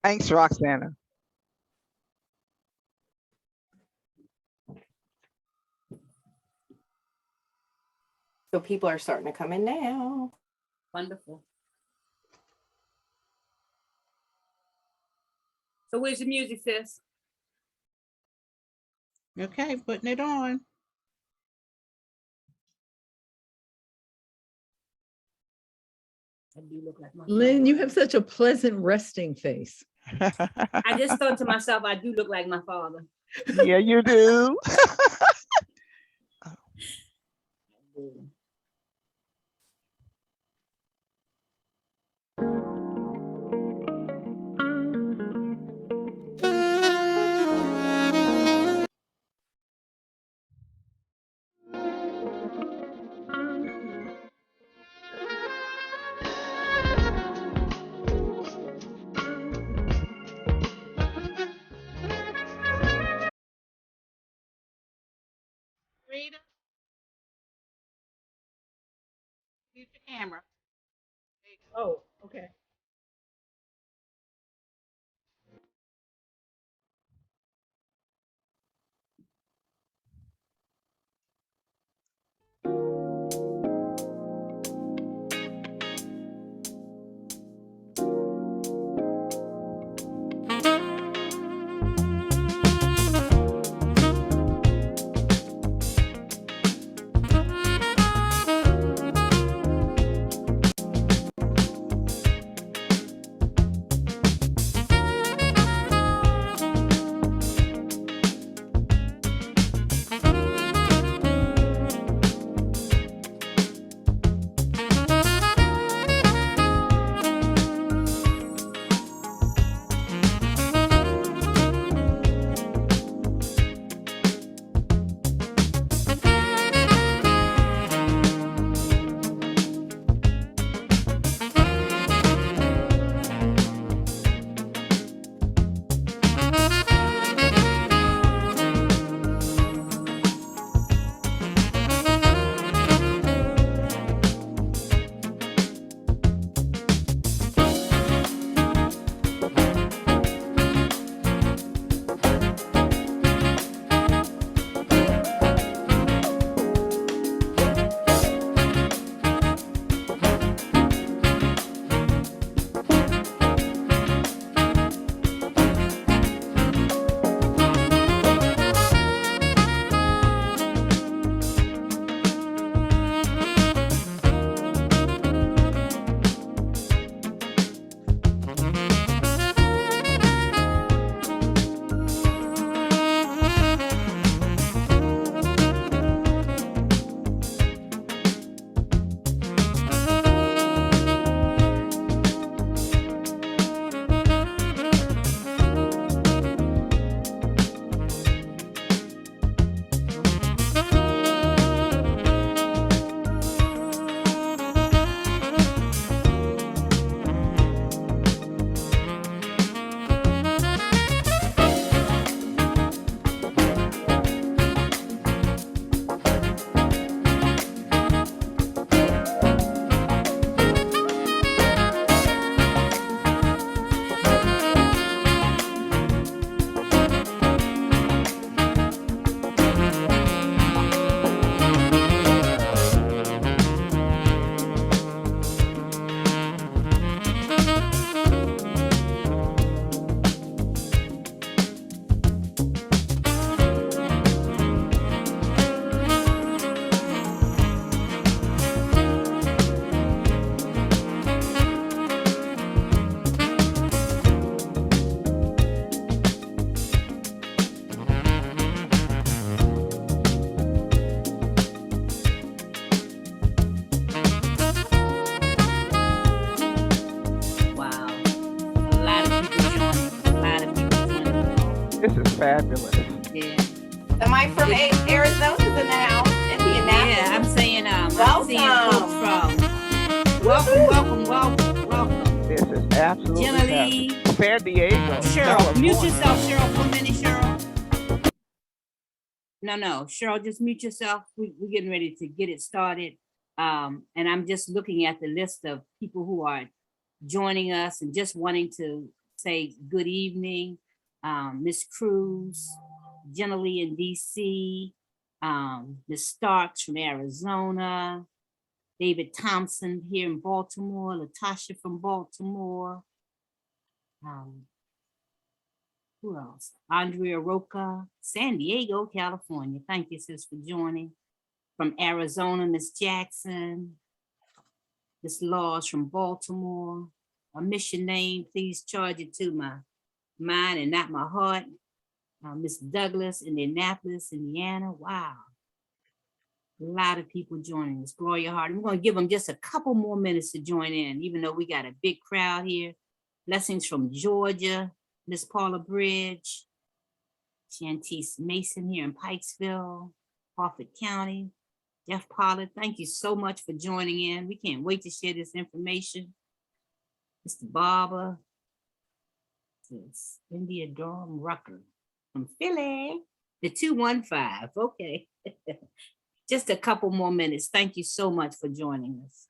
Thanks, Roxana. So people are starting to come in now. Wonderful. So where's the music, sis? Okay, putting it on. I do look like my Lynn, father. you have such a pleasant resting face. I just thought to myself, I do look like my father. Yeah, you do. Rita, use your camera. Oh, okay. This is fabulous. Yeah. Somebody from Arizona's in the house, Indianapolis. Yeah, I'm saying, I'm seeing Welcome. folks from welcome. This is absolutely Jenna Lee. fabulous. San Diego. Cheryl, mute California. yourself, Cheryl, for a minute, Cheryl. No, Cheryl, just mute yourself. We're getting ready to get it started. And I'm just looking at the list of people who are joining us and just wanting to say good evening. Miss Cruz, Jenna Lee in DC, Miss Starks from Arizona, David Thompson here in Baltimore, Latasha from Baltimore. Who else? Andrea Roca, San Diego, California. Thank you, sis, for joining. From Arizona, Miss Jackson. Miss Laws from Baltimore. I miss your name. Please charge it to my mind and not my heart. Miss Douglas, Indianapolis, Indiana. Wow. A lot of people joining us. Gloria Hart. We're going to give them just a couple more minutes to join in, even though we got a big crowd here. Blessings from Georgia. Miss Paula Bridge. Shantice Mason here in Pikesville, Harford County. Jeff Pollard, thank you so much for joining in. We can't wait to share this information. Mr. Barber. This India Durham Rucker from Philly. The 215. Okay. Just a couple more minutes. Thank you so much for joining us.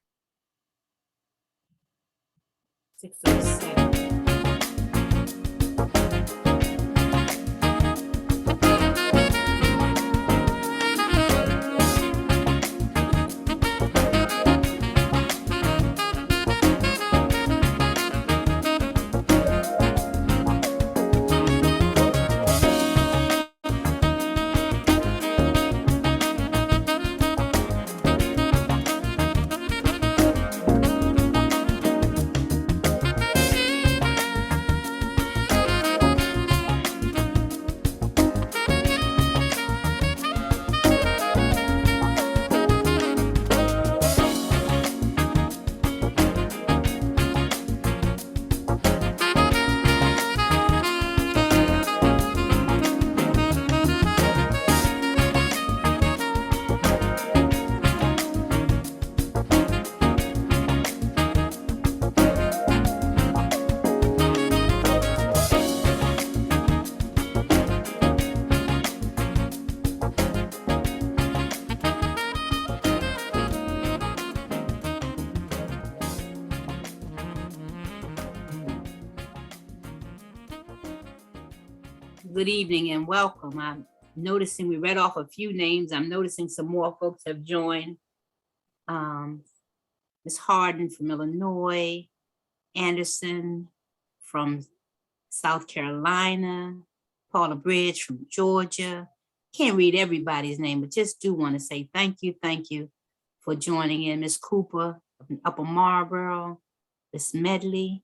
6:07. Good evening and welcome. I'm noticing we read off a few names. I'm noticing some more folks have joined. Ms. Harden from Illinois, Anderson from South Carolina, Paula Bridge from Georgia. Can't read everybody's name, but just do want to say thank you for joining in. Ms. Cooper from Upper Marlboro, Ms. Medley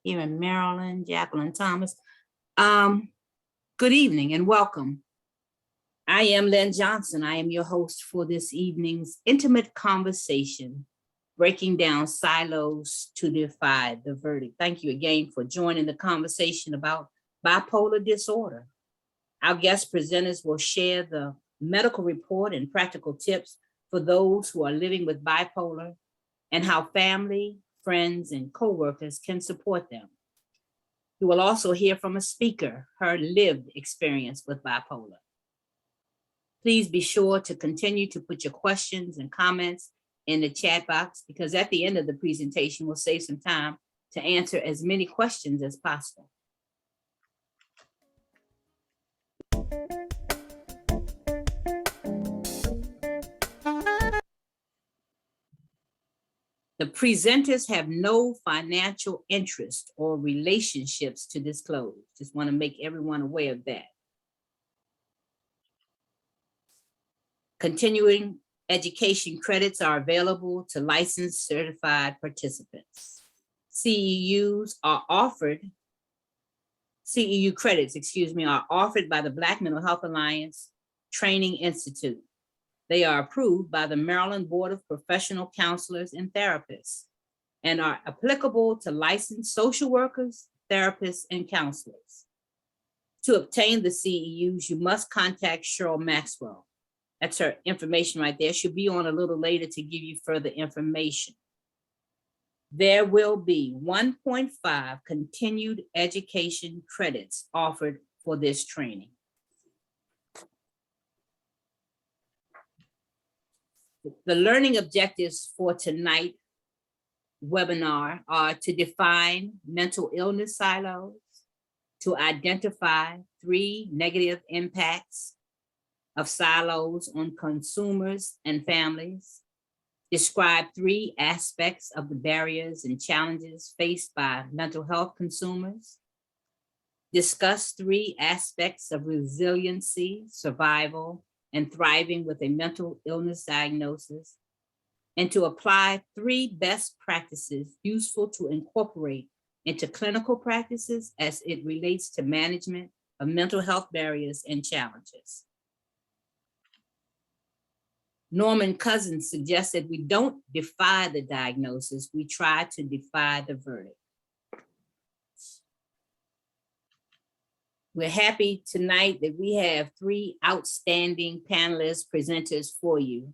here in Maryland, Jacqueline Thomas. Good evening and welcome. I am Lynn Johnson. I am your host for this evening's intimate conversation, breaking down silos to defy the verdict. Thank you again for joining the conversation about bipolar disorder. Our guest presenters will share the medical report and practical tips for those who are living with bipolar and how family, friends, and coworkers can support them. You will also hear from a speaker, her lived experience with bipolar. Please be sure to continue to put your questions and comments in the chat box, because at the end of the presentation, we'll save some time to answer as many questions as possible. The presenters have no financial interest or relationships to disclose. Just want to make everyone aware of that. Continuing education credits are available to licensed certified participants. CEU credits, are offered by the Black Mental Health Alliance Training Institute. They are approved by the Maryland Board of Professional Counselors and Therapists and are applicable to licensed social workers, therapists, and counselors. To obtain the CEUs, you must contact Cheryl Maxwell. That's her information right there. She'll be on a little later to give you further information. There will be 1.5 continued education credits offered for this training. The learning objectives for tonight webinar are to define mental illness silos, to identify 3 negative impacts of silos on consumers and families, describe 3 aspects of the barriers and challenges faced by mental health consumers, discuss 3 aspects of resiliency, survival, and thriving with a mental illness diagnosis, and to apply 3 best practices useful to incorporate into clinical practices as it relates to management of mental health barriers and challenges. Norman Cousins suggested we don't defy the diagnosis, we try to defy the verdict. We're happy tonight that we have 3 outstanding panelists, presenters for you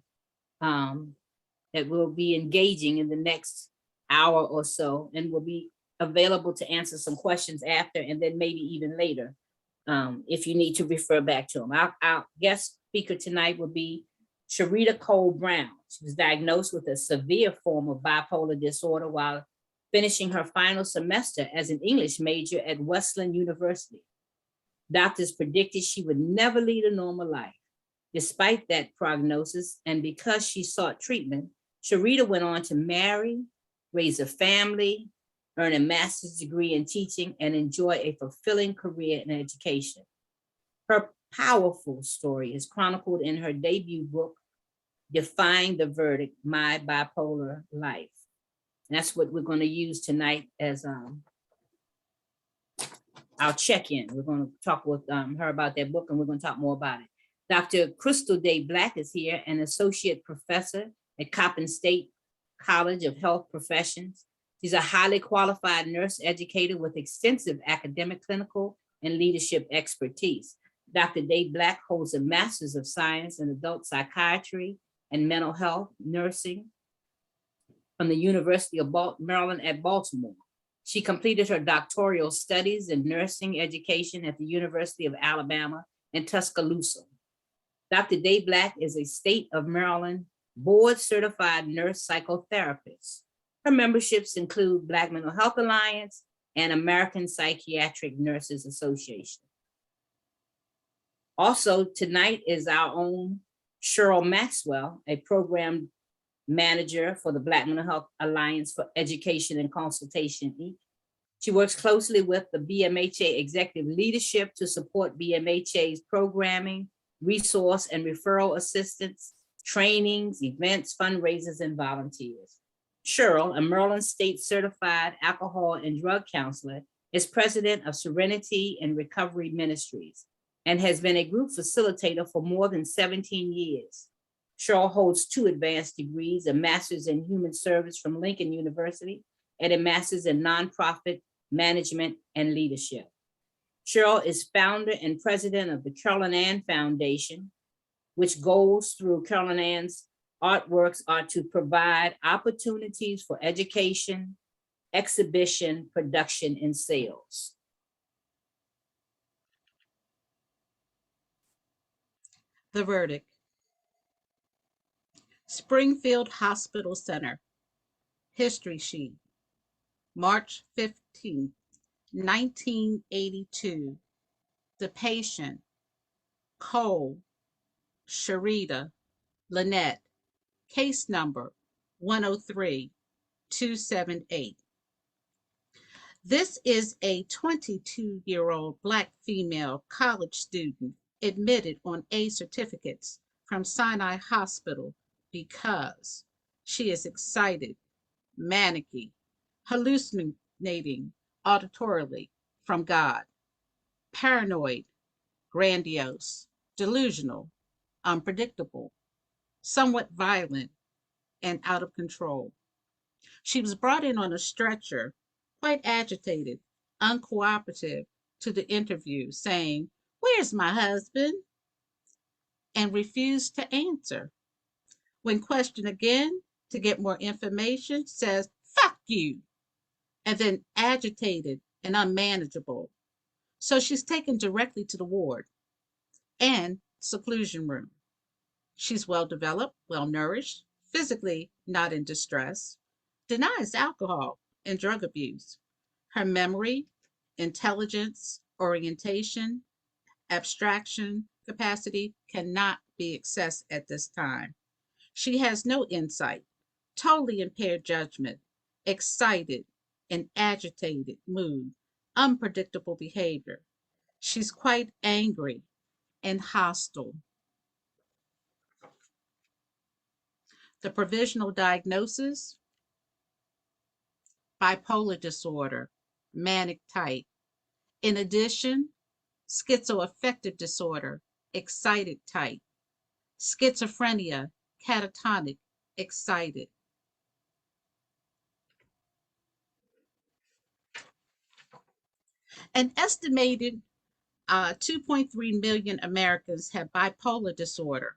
that will be engaging in the next hour or so and will be available to answer some questions after and then maybe even later if you need to refer back to them. Our guest speaker tonight will be Charita Brown. She was diagnosed with a severe form of bipolar disorder while finishing her final semester as an English major at Wesleyan University. Doctors predicted she would never lead a normal life. Despite that prognosis, and because she sought treatment, Charita went on to marry, raise a family, earn a master's degree in teaching, and enjoy a fulfilling career in education. Her powerful story is chronicled in her debut book, Defying the Verdict, My Bipolar Life. And that's what we're going to use tonight as our check-in. We're going to talk with her about that book, and we're going to talk more about it. Dr. Crystal Day Black is here, an associate professor at Coppin State College of Health Professions. She's a highly qualified nurse educator with extensive academic, clinical, and leadership expertise. Dr. Day Black holds a Master's of Science in Adult Psychiatry and Mental Health Nursing from the University of Maryland at Baltimore. She completed her doctoral studies in nursing education at the University of Alabama in Tuscaloosa. Dr. Day Black is a state of Maryland board certified nurse psychotherapist. Her memberships include Black Mental Health Alliance and American Psychiatric Nurses Association. Also tonight is our own Cheryl Maxwell, a program manager for the Black Mental Health Alliance for Education and Consultation, Inc. She works closely with the BMHA executive leadership to support BMHA's programming, resource and referral assistance, trainings, events, fundraisers, and volunteers. Cheryl, a Maryland State certified alcohol and drug counselor, is president of Serenity and Recovery Ministries and has been a group facilitator for more than 17 years. Cheryl holds 2 advanced degrees, a master's in human service from Lincoln University and a master's in nonprofit management and leadership. Cheryl is founder and president of the Carolyn Ann Foundation, which goes through Carolyn Ann's artworks are to provide opportunities for education, exhibition, production, and sales. The verdict. Springfield Hospital Center. History sheet. March 15, 1982. The patient, Cole, Charita, Lynette. Case number 103278. This is a 22-year-old Black female college student admitted on A certificates from Sinai Hospital because she is excited, manicky, hallucinating auditorily from God, paranoid, grandiose, delusional, unpredictable, somewhat violent, and out of control. She was brought in on a stretcher, quite agitated, uncooperative to the interview, saying, "Where's my husband?" and refused to answer. When questioned again to get more information, says, "Fuck you," and then agitated and unmanageable. So she's taken directly to the ward and seclusion room. She's well developed, well nourished, physically not in distress, denies alcohol and drug abuse. Her memory, intelligence, orientation, abstraction capacity cannot be accessed at this time. She has no insight, totally impaired judgment, excited and agitated mood, unpredictable behavior. She's quite angry and hostile. The provisional diagnosis: bipolar disorder, manic type. In addition, schizoaffective disorder, excited type. Schizophrenia, catatonic, excited. An estimated 2.3 million Americans have bipolar disorder,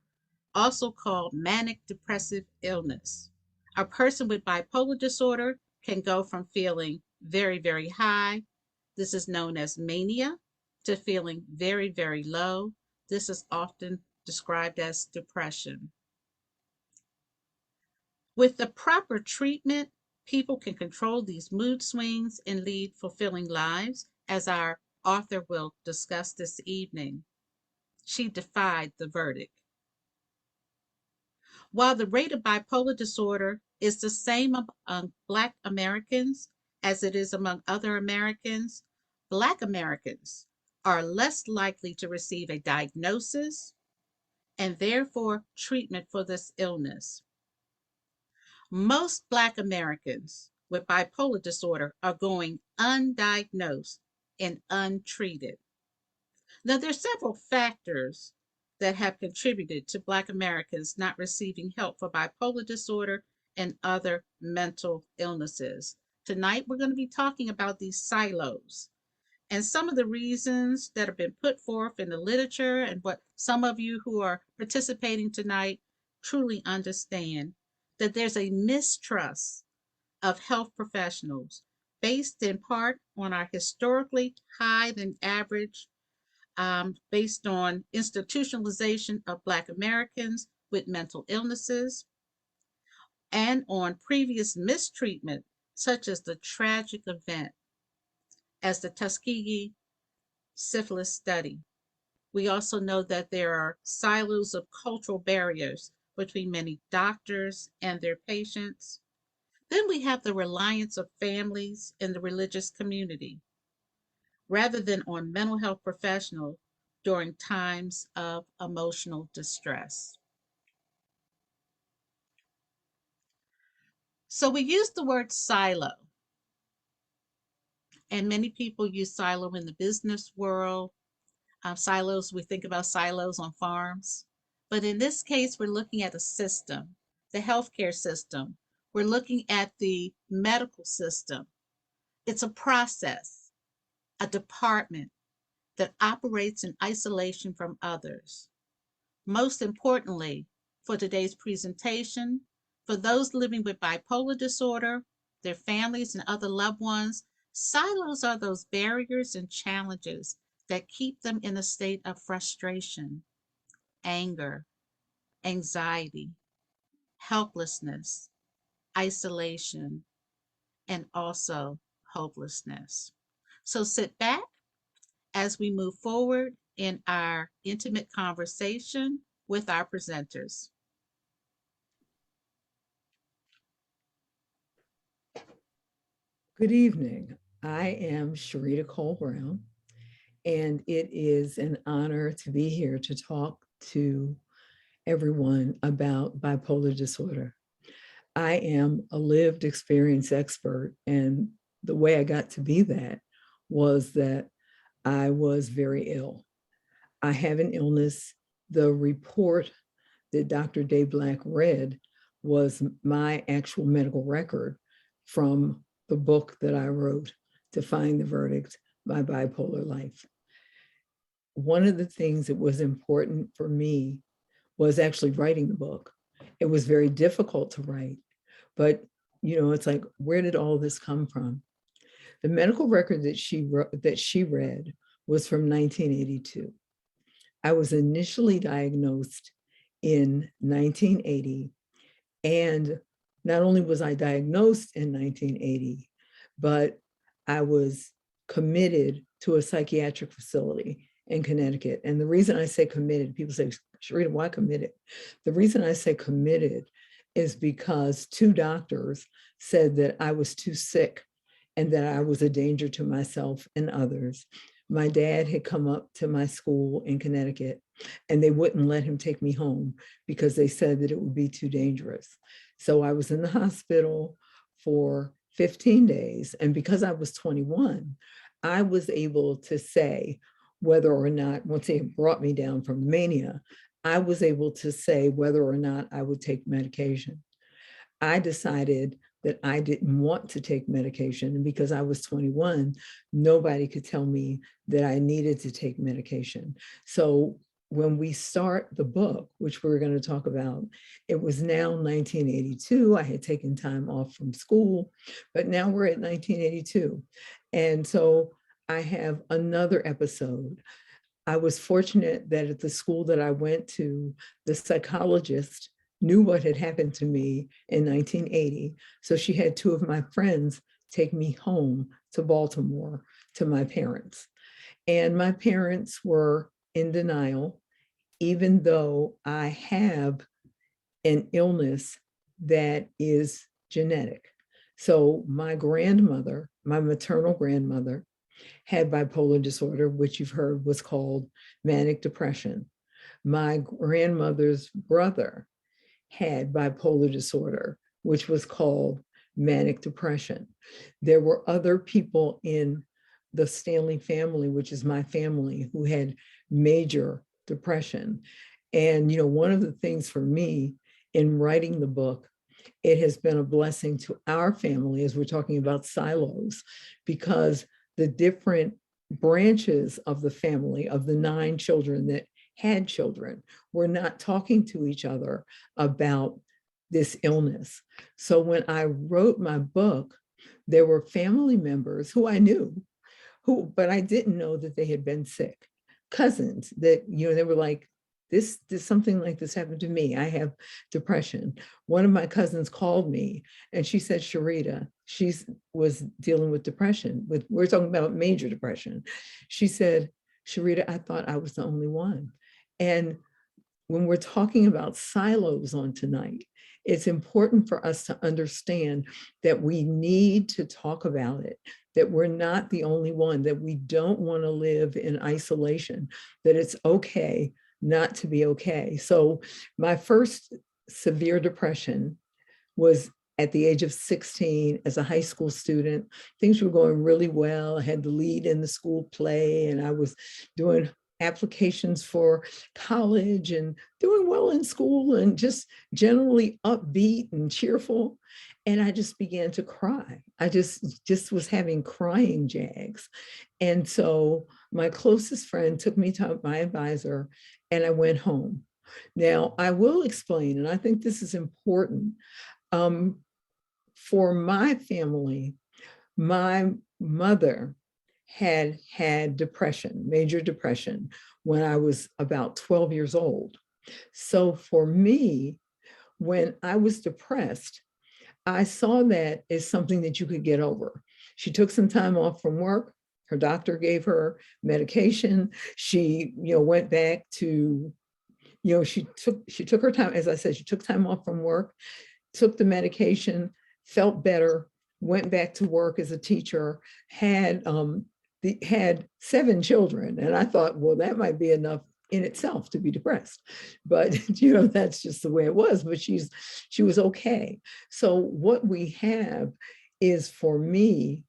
also called manic depressive illness. A person with bipolar disorder can go from feeling very, very high, this is known as mania, to feeling very, very low. This is often described as depression. With the proper treatment, people can control these mood swings and lead fulfilling lives, as our author will discuss this evening. She defied the verdict. While the rate of bipolar disorder is the same among Black Americans as it is among other Americans, Black Americans are less likely to receive a diagnosis and therefore treatment for this illness. Most Black Americans with bipolar disorder are going undiagnosed and untreated. Now, there are several factors that have contributed to Black Americans not receiving help for bipolar disorder and other mental illnesses. Tonight, we're going to be talking about these silos and some of the reasons that have been put forth in the literature, and what some of you who are participating tonight truly understand, that there's a mistrust of health professionals based in part on our historically high than average, based on institutionalization of Black Americans with mental illnesses, and on previous mistreatment, such as the tragic event as the Tuskegee syphilis study. We also know that there are silos of cultural barriers between many doctors and their patients. Then we have the reliance of families and the religious community, rather than on mental health professionals during times of emotional distress. So we use the word silo, and many people use silo in the business world. Silos, we think about silos on farms. But in this case, we're looking at a system, the healthcare system. We're looking at the medical system. It's a process, a department that operates in isolation from others. Most importantly, for today's presentation, for those living with bipolar disorder, their families and other loved ones, silos are those barriers and challenges that keep them in a state of frustration, anger, anxiety, helplessness, isolation, and also hopelessness. So sit back as we move forward in our intimate conversation with our presenters. Good evening. I am Charita Brown, and it is an honor to be here to talk to everyone about bipolar disorder. I am a lived experience expert, and the way I got to be that was that I was very ill. I have an illness. The report that Dr. Day Black read was my actual medical record from the book that I wrote, Defying the Verdict, My Bipolar Life. One of the things that was important for me was actually writing the book. It was very difficult to write, but it's like, where did all this come from? The medical record that she read was from 1982. I was initially diagnosed in 1980, and not only was I diagnosed in 1980, but I was committed to a psychiatric facility in Connecticut. And the reason I say committed, people say, Charita, why committed? The reason I say committed is because 2 doctors said that I was too sick and that I was a danger to myself and others. My dad had come up to my school in Connecticut and they wouldn't let him take me home because they said that it would be too dangerous. So I was in the hospital for 15 days. And because I was 21, I was able to say whether or not, once they brought me down from mania, I was able to say whether or not I would take medication. I decided that I didn't want to take medication. And because I was 21, nobody could tell me that I needed to take medication. So when we start the book, which we're going to talk about, it was now 1982. I had taken time off from school, but now we're at 1982. And so I have another episode. I was fortunate that at the school that I went to, the psychologist knew what had happened to me in 1980. So she had 2 of my friends take me home to Baltimore to my parents. And my parents were in denial, even though I have an illness that is genetic. So my grandmother, my maternal grandmother, had bipolar disorder, which you've heard was called manic depression. My grandmother's brother had bipolar disorder, which was called manic depression. There were other people in the Stanley family, which is my family, who had major depression. And, one of the things for me in writing the book, it has been a blessing to our family as we're talking about silos, because the different branches of the family, of the 9 children that had children, were not talking to each other about this illness. So when I wrote my book, there were family members who I knew, but I didn't know that they had been sick. Cousins that, they were like, this something like this happened to me. I have depression. One of my cousins called me and she said, Charita, she was dealing with depression. We're talking about major depression. She said, Charita, I thought I was the only one. And when we're talking about silos on tonight, it's important for us to understand that we need to talk about it, that we're not the only one, that we don't want to live in isolation, that it's okay not to be okay. So my first severe depression was at the age of 16 as a high school student. Things were going really well. I had the lead in the school play and I was doing applications for college and doing well in school and just generally upbeat and cheerful. And I just began to cry. I just was having crying jags. And so my closest friend took me to my advisor and I went home. Now I will explain, and I think this is important. For my family, my mother had depression, major depression, when I was about 12 years old. So for me, when I was depressed, I saw that as something that you could get over. She took some time off from work. Her doctor gave her medication. She, went back to, she took her time. As I said, she took time off from work, took the medication, felt better, went back to work as a teacher, had 7 children. And I thought, well, that might be enough in itself to be depressed. But, that's just the way it was. But she was okay. So what we have is, for me,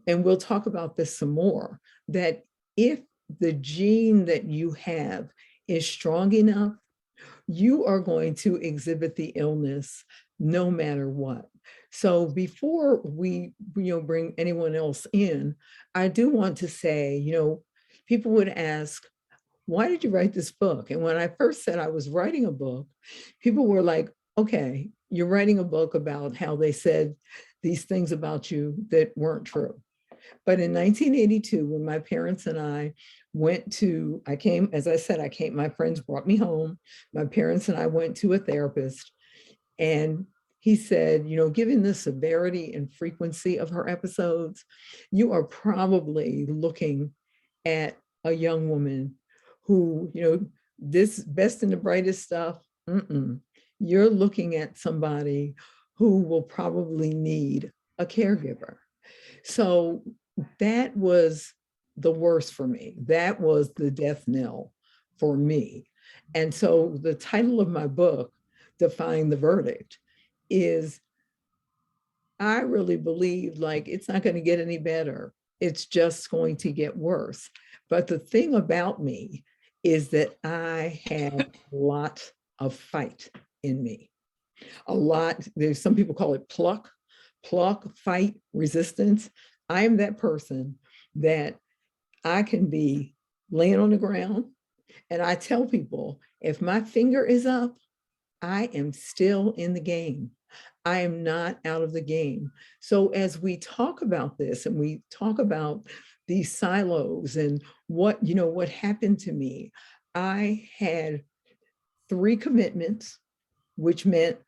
and we'll talk about this some more, that if the gene that you have is strong enough, you are going to exhibit the illness no matter what. So before we bring anyone else in, I do want to say, people would ask, why did you write this book? And when I first said I was writing a book, people were like, okay, you're writing a book about how they said these things about you that weren't true. But in 1982, when my parents and I my friends brought me home. My parents and I went to a therapist, and he said, given the severity and frequency of her episodes, you are probably looking at a young woman who, this best and the brightest stuff, you're looking at somebody who will probably need a caregiver. So that was the worst for me. That was the death knell for me. And so the title of my book, Defying the Verdict, is I really believe like it's not going to get any better. It's just going to get worse. But the thing about me is that I have a lot of fight in me. A lot, there's some people call it pluck, fight, resistance. I am that person that I can be laying on the ground and I tell people, if my finger is up, I am still in the game. I am not out of the game. So as we talk about this and we talk about these silos and what happened to me, I had 3 commitments, which meant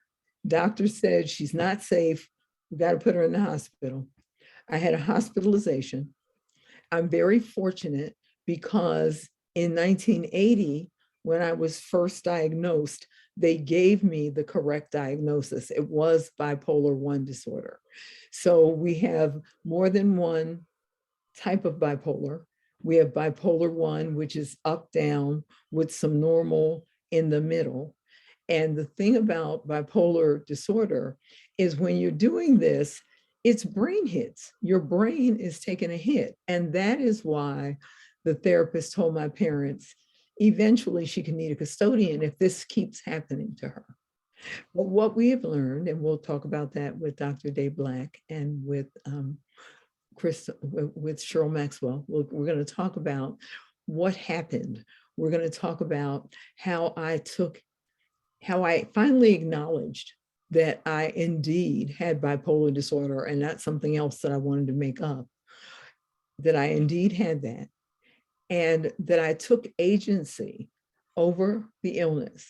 doctor said she's not safe. We got to put her in the hospital. I had a hospitalization. I'm very fortunate because in 1980, when I was first diagnosed, they gave me the correct diagnosis. It was bipolar 1 disorder. So we have more than one type of bipolar. We have bipolar 1, which is up, down with some normal in the middle. And the thing about bipolar disorder is when you're doing this, it's brain hits. Your brain is taking a hit. And that is why the therapist told my parents, eventually she can need a custodian if this keeps happening to her. But what we have learned, and we'll talk about that with Dr. Day Black and with Cheryl Maxwell, we're going to talk about what happened. We're going to talk about how I finally acknowledged that I indeed had bipolar disorder and not something else that I wanted to make up, that I indeed had that, and that I took agency over the illness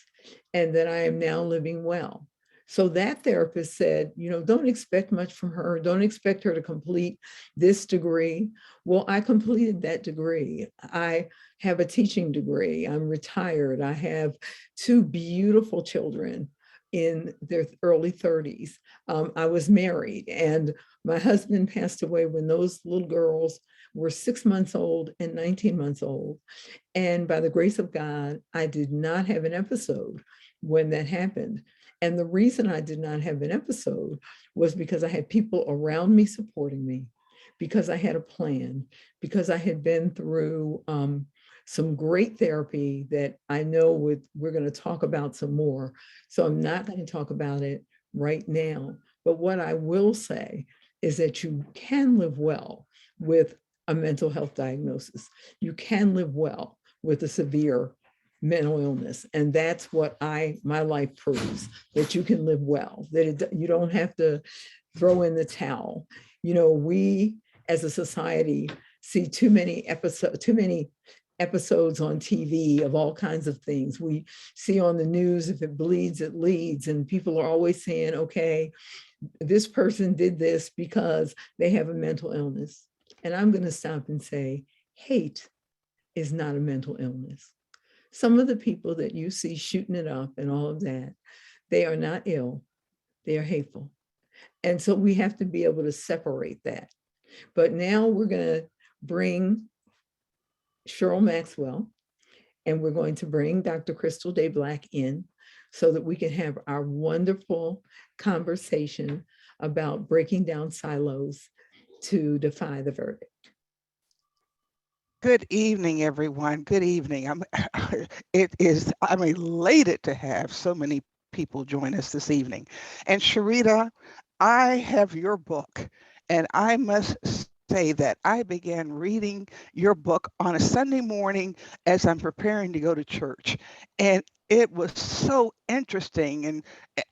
and that I am now living well. So that therapist said, don't expect much from her. Don't expect her to complete this degree. Well, I completed that degree. I have a teaching degree. I'm retired. I have 2 beautiful children in their early 30s. I was married and my husband passed away when those little girls were 6 months old and 19 months old. And by the grace of God, I did not have an episode when that happened. And the reason I did not have an episode was because I had people around me supporting me, because I had a plan, because I had been through some great therapy that I know we're going to talk about some more. So I'm not going to talk about it right now. But what I will say is that you can live well with a mental health diagnosis. You can live well with a severe mental illness. And that's what my life proves, that you can live well, that you don't have to throw in the towel. We as a society see too many episodes on TV of all kinds of things. We see on the news, if it bleeds, it leads. And people are always saying, okay, this person did this because they have a mental illness. And I'm going to stop and say, hate is not a mental illness. Some of the people that you see shooting it up and all of that, they are not ill, they are hateful. And so we have to be able to separate that. But now we're going to bring Cheryl Maxwell, and we're going to bring Dr. Crystal Day Black in so that we can have our wonderful conversation about breaking down silos to defy the verdict. Good evening, everyone. Good evening. I'm elated to have so many people join us this evening. And Charita, I have your book, and I must say that I began reading your book on a Sunday morning as I'm preparing to go to church. And it was so interesting,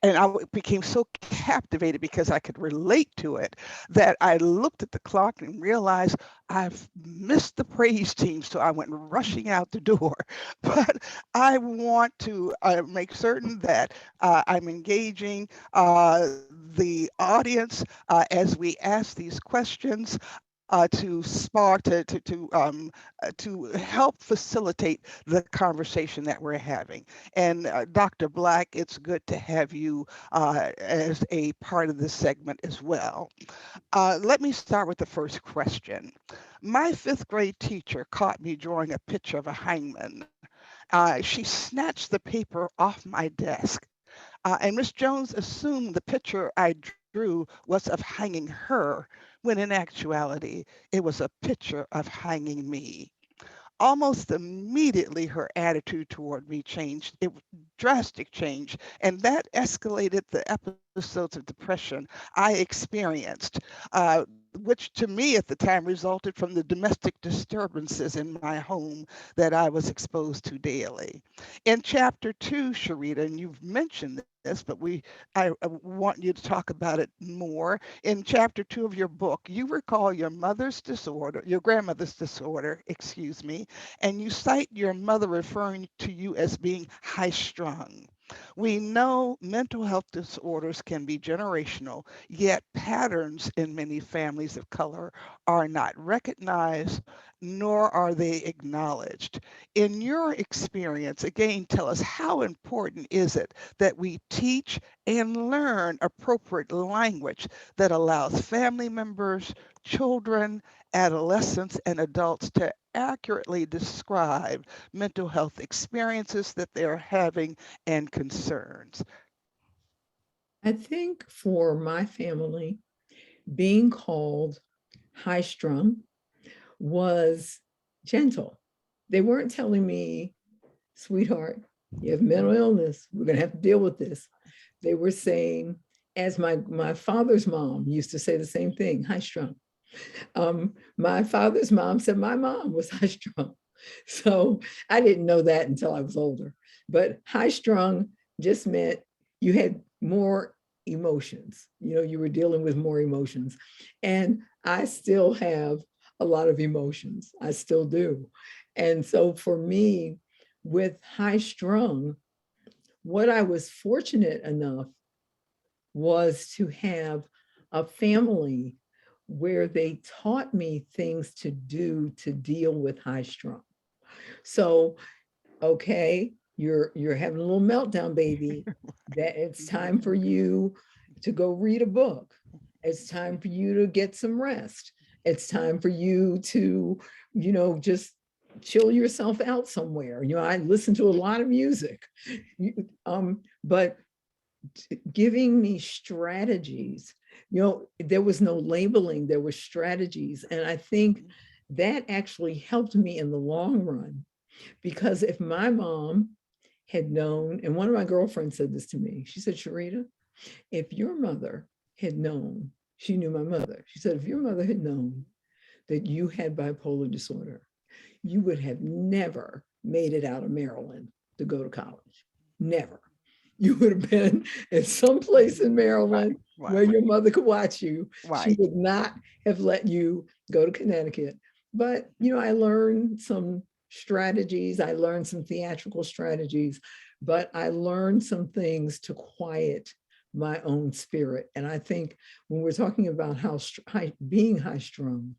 and became so captivated because I could relate to it, that I looked at the clock and realized I've missed the praise team, so I went rushing out the door. But I want to make certain that I'm engaging the audience as we ask these questions, to spark to help facilitate the conversation that we're having. And Dr. Black, it's good to have you as a part of this segment as well. Let me start with the first question. My fifth grade teacher caught me drawing a picture of a hangman. She snatched the paper off my desk, and Miss Jones assumed the picture I drew was of hanging her, when in actuality, it was a picture of hanging me. Almost immediately, her attitude toward me changed. It was drastic change, and that escalated the episodes of depression I experienced, which to me at the time resulted from the domestic disturbances in my home that I was exposed to daily. In chapter 2, Sharita, and you've mentioned this, but I want you to talk about it more. In chapter 2 of your book, you recall your grandmother's disorder, excuse me, and you cite your mother referring to you as being high strung. We know mental health disorders can be generational, yet patterns in many families of color are not recognized, nor are they acknowledged. In your experience, again, tell us, how important is it that we teach and learn appropriate language that allows family members, children, adolescents, and adults to accurately describe mental health experiences that they're having and concerns? I think for my family, being called high strung was gentle. They weren't telling me, sweetheart, you have mental illness. We're going to have to deal with this. They were saying, as my father's mom used to say the same thing, high strung. My father's mom said my mom was high strung. So I didn't know that until I was older. But high strung just meant you had more emotions. You were dealing with more emotions. And I still have a lot of emotions. I still do. And so for me, with high strung, what I was fortunate enough was to have a family where they taught me things to do to deal with high strung. So, okay, you're having a little meltdown, baby. That it's time for you to go read a book. It's time for you to get some rest. It's time for you to, just chill yourself out somewhere. I listen to a lot of music, but giving me strategies. There was no labeling, there were strategies. And I think that actually helped me in the long run, because if my mom had known, and one of my girlfriends said this to me, she said, Charita, if your mother had known, she knew my mother. She said, if your mother had known that you had bipolar disorder, you would have never made it out of Maryland to go to college. Never. You would have been in some place in Maryland where your mother could watch you. She would not have let you go to Connecticut. But, I learned some strategies. I learned some theatrical strategies, but I learned some things to quiet my own spirit. And I think when we're talking about being high strung,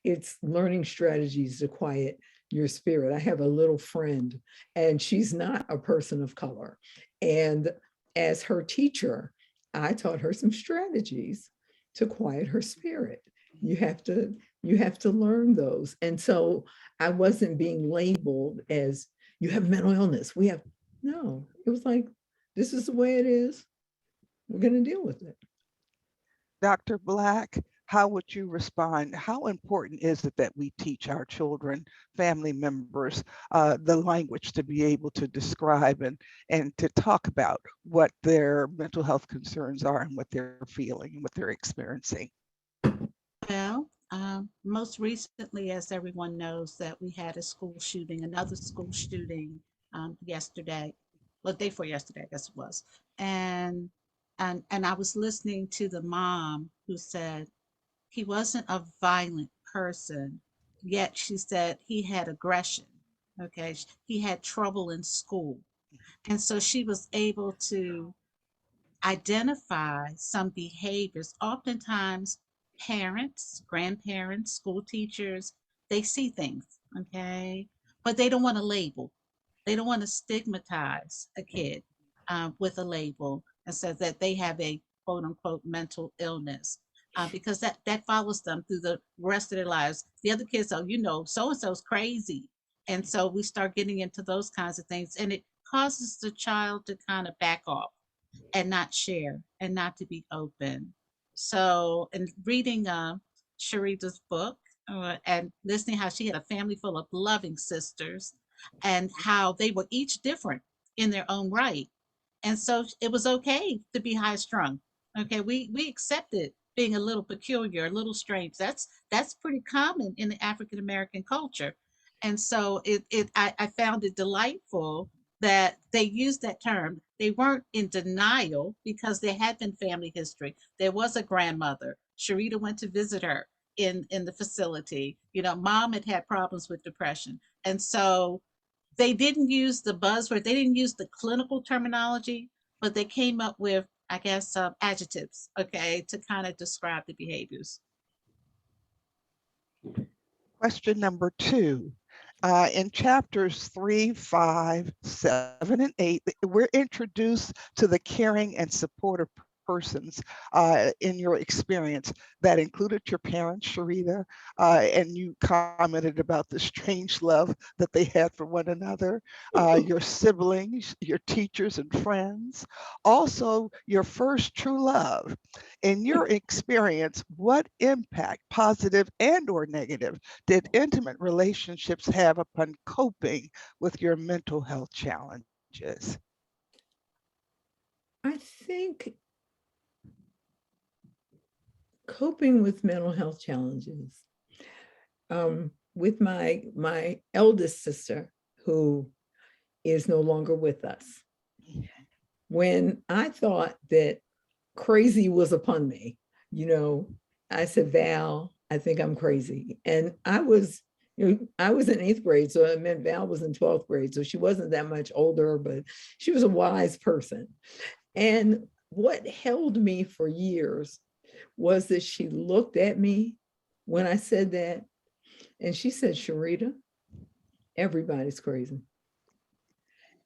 it's learning strategies to quiet your spirit. I have a little friend, and she's not a person of color. And as her teacher, I taught her some strategies to quiet her spirit. You have to learn those. And so I wasn't being labeled as, you have mental illness. No, it was like, this is the way it is. We're going to deal with it. Dr. Black, how would you respond? How important is it that we teach our children, family members, the language to be able to describe and to talk about what their mental health concerns are and what they're feeling and what they're experiencing? Well, most recently, as everyone knows, that we had another school shooting yesterday. well, day before yesterday, I guess it was. And I was listening to the mom who said he wasn't a violent person, yet she said he had aggression. Okay, he had trouble in school, and so she was able to identify some behaviors. Oftentimes, parents, grandparents, school teachers, they see things, okay, but they don't want to label. They don't want to stigmatize a kid with a label and say that they have a quote unquote mental illness. Because that follows them through the rest of their lives. The other kids, oh, so and so's crazy. And so we start getting into those kinds of things, and it causes the child to kind of back off and not share and not to be open. So, and reading Sharita's book and listening how she had a family full of loving sisters and how they were each different in their own right. And so it was okay to be high strung. Okay, we accepted being a little peculiar, a little strange. That's pretty common in the African American culture. And so I found it delightful that they used that term. They weren't in denial because there had been family history. There was a grandmother. Charita went to visit her in the facility. Mom had problems with depression. And so they didn't use the buzzword, they didn't use the clinical terminology, but they came up with, I guess, adjectives, okay, to kind of describe the behaviors. Question number 2. In chapters 3, 5, 7, and 8, we're introduced to the caring and supportive persons in your experience that included your parents, Charita, and you commented about the strange love that they had for one another, your siblings, your teachers and friends, also your first true love. In your experience, what impact, positive and or negative, did intimate relationships have upon coping with your mental health challenges? I think coping with mental health challenges with my eldest sister, who is no longer with us. When I thought that crazy was upon me, I said, Val, I think I'm crazy. And I was in 8th grade, so it meant Val was in 12th grade. So she wasn't that much older, but she was a wise person. And what held me for years was that she looked at me when I said that, and she said, Charita, everybody's crazy.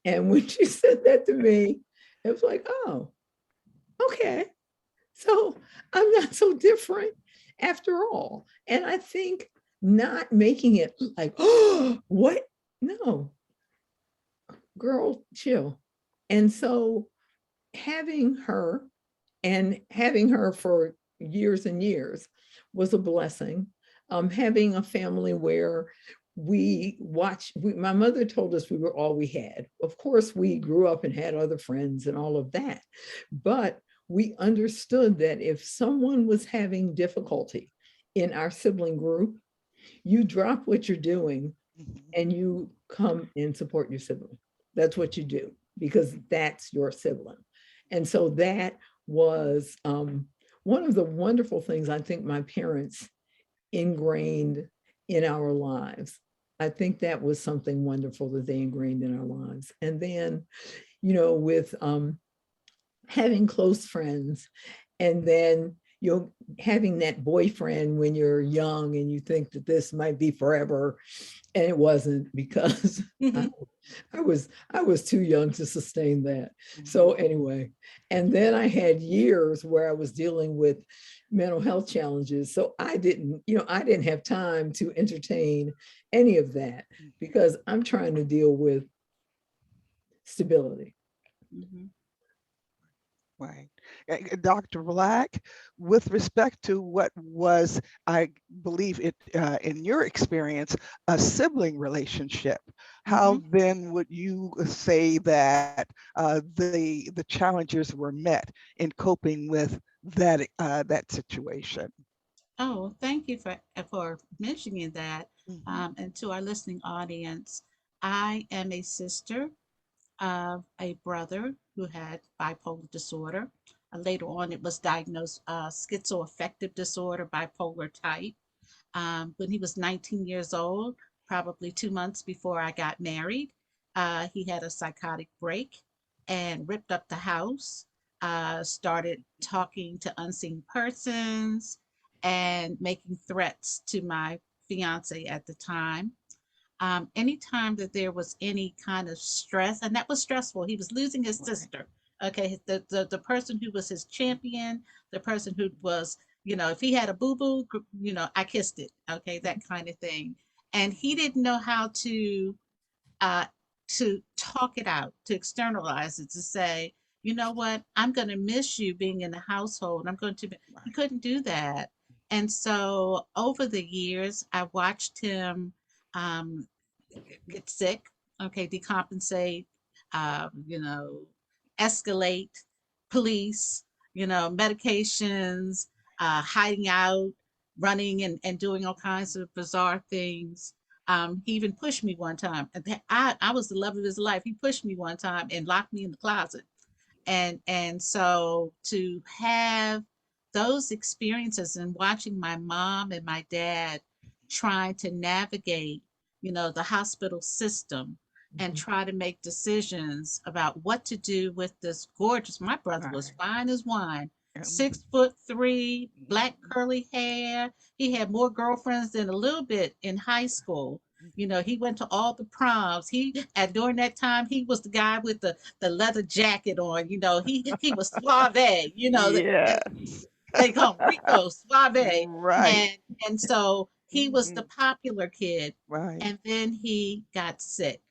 And when she said that to me, it was like, oh, okay. So I'm not so different after all. And I think not making it like, oh, what? No, girl, chill. And so having her for years and years was a blessing. Having a family where my mother told us we were all we had. Of course, we grew up and had other friends and all of that, but we understood that if someone was having difficulty in our sibling group, you drop what you're doing and you come and support your sibling. That's what you do, because that's your sibling. And so that was one of the wonderful things I think my parents ingrained in our lives. I think that was something wonderful that they ingrained in our lives. And then, with having close friends, and then having that boyfriend when you're young and you think that this might be forever, and it wasn't, because I was too young to sustain that. So anyway, and then I had years where I was dealing with mental health challenges. So I didn't have time to entertain any of that, because I'm trying to deal with stability. Mm-hmm. Right. Dr. Black, with respect to what was, I believe it, in your experience, a sibling relationship, how then would you say that the challenges were met in coping with that situation? Oh, thank you for mentioning that. And to our listening audience, I am a sister a brother who had bipolar disorder. Later on, it was diagnosed schizoaffective disorder, bipolar type. When he was 19 years old, probably 2 months before I got married, he had a psychotic break and ripped up the house, started talking to unseen persons and making threats to my fiance at the time. Anytime that there was any kind of stress, and that was stressful, he was losing his sister. Okay, the person who was his champion, the person who was, if he had a boo boo, I kissed it. Okay, that kind of thing. And he didn't know how uh, to talk it out, to externalize it, to say, you know what, I'm going to miss you being in the household. I'm going to, he couldn't do that. And so over the years, I watched him um, get sick, okay, decompensate, escalate, police, medications, hiding out, running and doing all kinds of bizarre things. He even pushed me one time. I was the love of his life. He pushed me one time and locked me in the closet. And so to have those experiences and watching my mom and my dad trying to navigate, the hospital system and try to make decisions about what to do with this gorgeous, my brother was fine as wine, 6'3", black curly hair. He had more girlfriends than a little bit in high school. He went to all the proms. During that time, he was the guy with the leather jacket on. He was suave. Yeah. They call him Rico Suave, Right. and so he was the popular kid. Right. And then he got sick,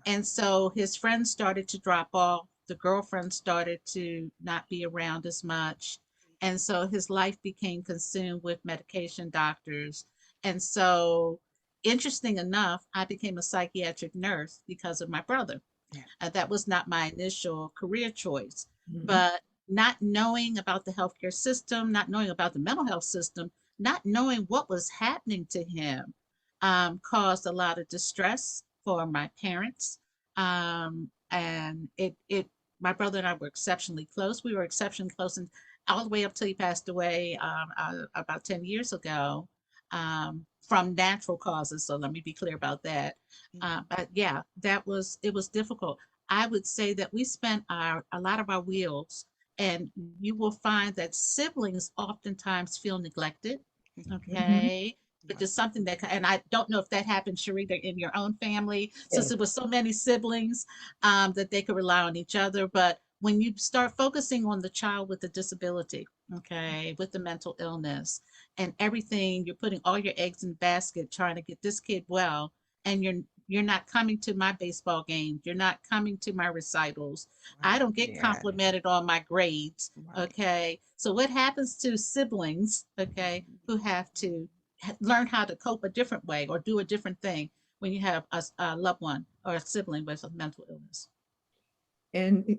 and so his friends started to drop off. The girlfriend started to not be around as much. And so his life became consumed with medication, doctors. And so, interesting enough, I became a psychiatric nurse because of my brother. Yeah. That was not my initial career choice, Mhm. but not knowing about the healthcare system, not knowing about the mental health system, not knowing what was happening to him, caused a lot of distress for my parents. And my brother and I were exceptionally close. We were exceptionally close, and all the way up till he passed away about 10 years ago, from natural causes. So let me be clear about that. But yeah, it was difficult. I would say that we spent a lot of our wheels, and you will find that siblings oftentimes feel neglected. Okay. Which is something that, and I don't know if that happened, Charita, in your own family, since Yes. there was so many siblings, that they could rely on each other. But when you start focusing on the child with the disability, okay, with the mental illness and everything, you're putting all your eggs in the basket trying to get this kid well, and you're not coming to my baseball games, you're not coming to my recitals. I don't get Yeah. complimented on my grades. Right. Okay. So what happens to siblings, okay, who have to learn how to cope a different way or do a different thing when you have a loved one or a sibling with a mental illness? And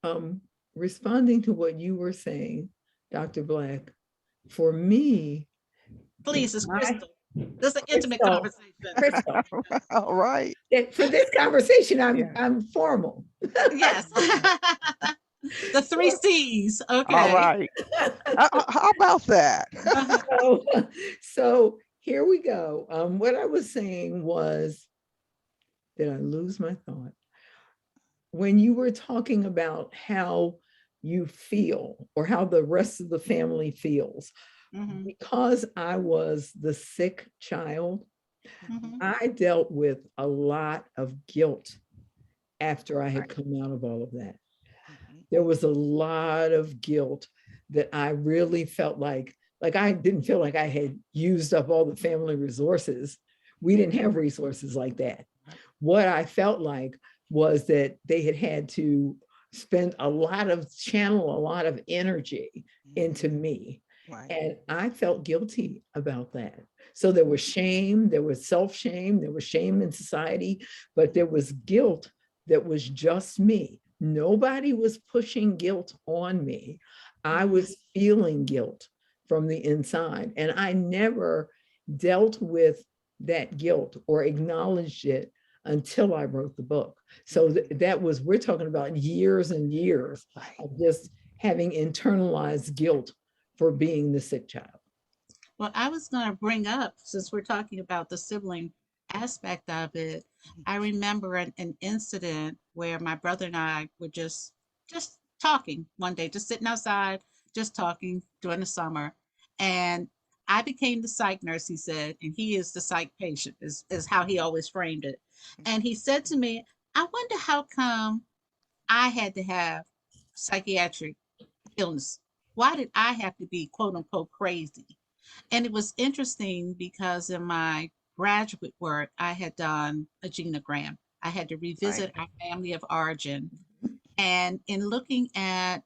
um, responding to what you were saying, Dr. Black, for me, Please, it's I, Crystal. This is an intimate Crystal, conversation. Crystal, All right. for this conversation, Yeah. I'm formal. Yes. The three C's. All Okay. right. How about that? so, so here we go. What I was saying was, did I lose my thought? When you were talking about how you feel or how the rest of the family feels, Mhm, because I was the sick child, mhm, I dealt with a lot of guilt after I had come out of all of that. There was a lot of guilt that I really felt like I didn't feel like I had used up all the family resources. We didn't have resources like that. What I felt like was that they had to channel a lot of energy into me. Right. And I felt guilty about that. So there was shame, there was self-shame, there was shame in society, but there was guilt that was just me. Nobody was pushing guilt on me. I was feeling guilt from the inside, and I never dealt with that guilt or acknowledged it until I wrote the book. So that was, we're talking about years and years of just having internalized guilt for being the sick child. Well, I was going to bring up, since we're talking about the sibling aspect of it, I remember an incident where my brother and I were just talking one day, just sitting outside, just talking during the summer. And I became the psych nurse, he said, and he is the psych patient, is how he always framed it. And he said to me, I wonder how come I had to have psychiatric illness. Why did I have to be quote unquote crazy? And it was interesting because in my graduate work, I had done a genogram. I had to revisit our family of origin. And in looking at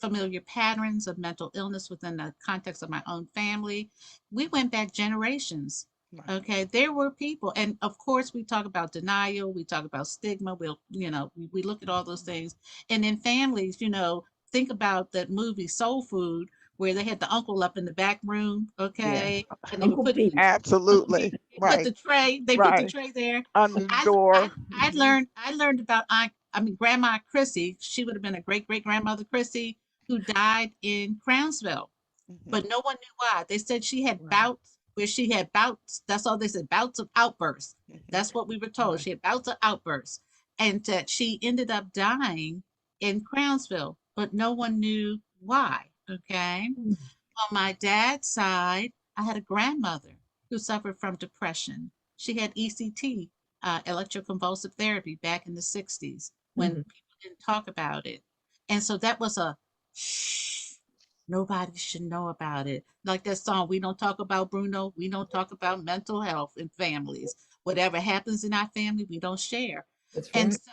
familiar patterns of mental illness within the context of my own family, we went back generations. Okay, there were people, and of course, we talk about denial, we talk about stigma. We look at all those things, and in families, think about that movie Soul Food, where they had the uncle up in the back room, okay, and they Uncle would put Pete. Absolutely. they put the tray, they put the Right. tray there. On the I door. I learned about Grandma Chrissy. She would have been a great great grandmother Chrissy who died in Crownsville, but no one knew why. They said she had bouts where she had bouts. That's all they said, bouts of outbursts. That's what we were told. She had bouts of outbursts, and that she ended up dying in Crownsville, but no one knew why. Okay. On my dad's side, I had a grandmother who suffered from depression. She had ECT, electroconvulsive therapy, back in the 60s when people didn't talk about it. And so that was a shh, nobody should know about it. Like that song, we don't talk about Bruno, we don't talk about mental health in families. Whatever happens in our family, we don't share. That's And right. so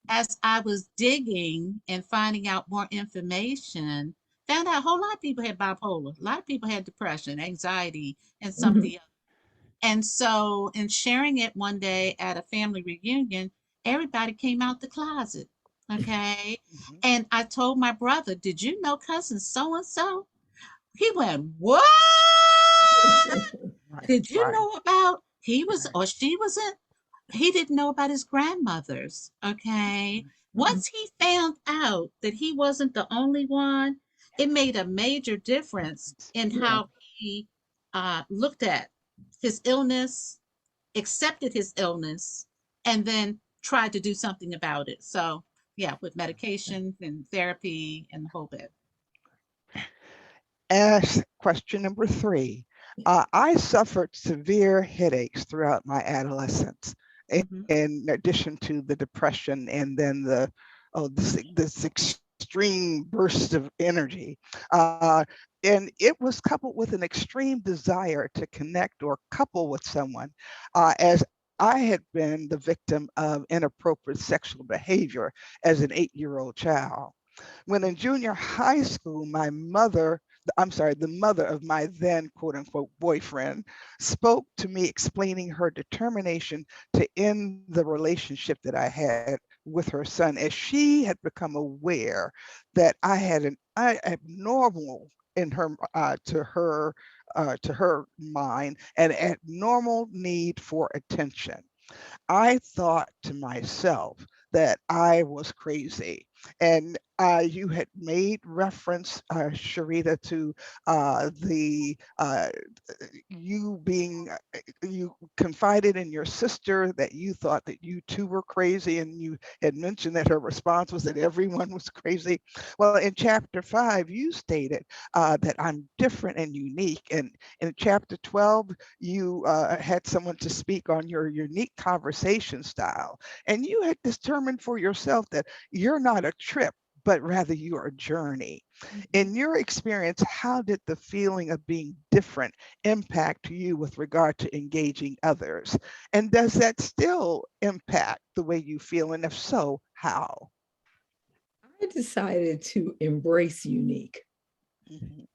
as I was digging and finding out more information, found out a whole lot of people had bipolar, a lot of people had depression, anxiety, and some of the other. And so, in sharing it one day at a family reunion, everybody came out the closet. Okay. And I told my brother, did you know cousin so and so? He went, what? Did you know about he was or she wasn't? He didn't know about his grandmothers. Okay. Once he found out that he wasn't the only one, it made a major difference in Yeah. how he looked at his illness, accepted his illness, and then tried to do something about it. So, yeah, with medication and therapy and the whole bit. As question number 3, I suffered severe headaches throughout my adolescence, in addition to the depression and then this extreme burst of energy. And it was coupled with an extreme desire to connect or couple with someone, as I had been the victim of inappropriate sexual behavior as an 8-year-old child. When in junior high school, the mother of my then quote unquote boyfriend spoke to me explaining her determination to end the relationship that I had with her son, as she had become aware that I had an abnormal in her to her mind, an abnormal need for attention. I thought to myself that I was crazy. And you had made reference, Charita, to you confided in your sister that you thought that you too were crazy, and you had mentioned that her response was that everyone was crazy. Well, in chapter 5, you stated that I'm different and unique. And in chapter 12, you had someone to speak on your unique conversation style. And you had determined for yourself that you're not a trip, but rather you are a journey. In your experience, how did the feeling of being different impact you with regard to engaging others? And does that still impact the way you feel? And if so, how? I decided to embrace unique.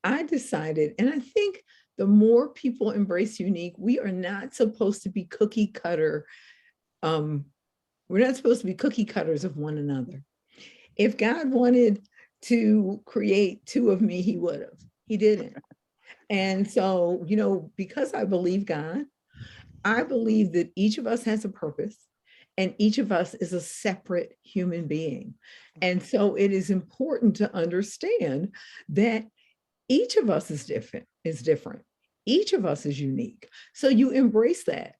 I decided, and I think the more people embrace unique, we are not supposed to be cookie cutter. We're not supposed to be cookie cutters of one another. If God wanted to create 2 of me, he would have. He didn't. And so, because I believe God, I believe that each of us has a purpose, and each of us is a separate human being. And so it is important to understand that each of us is different. Each of us is unique. So you embrace that.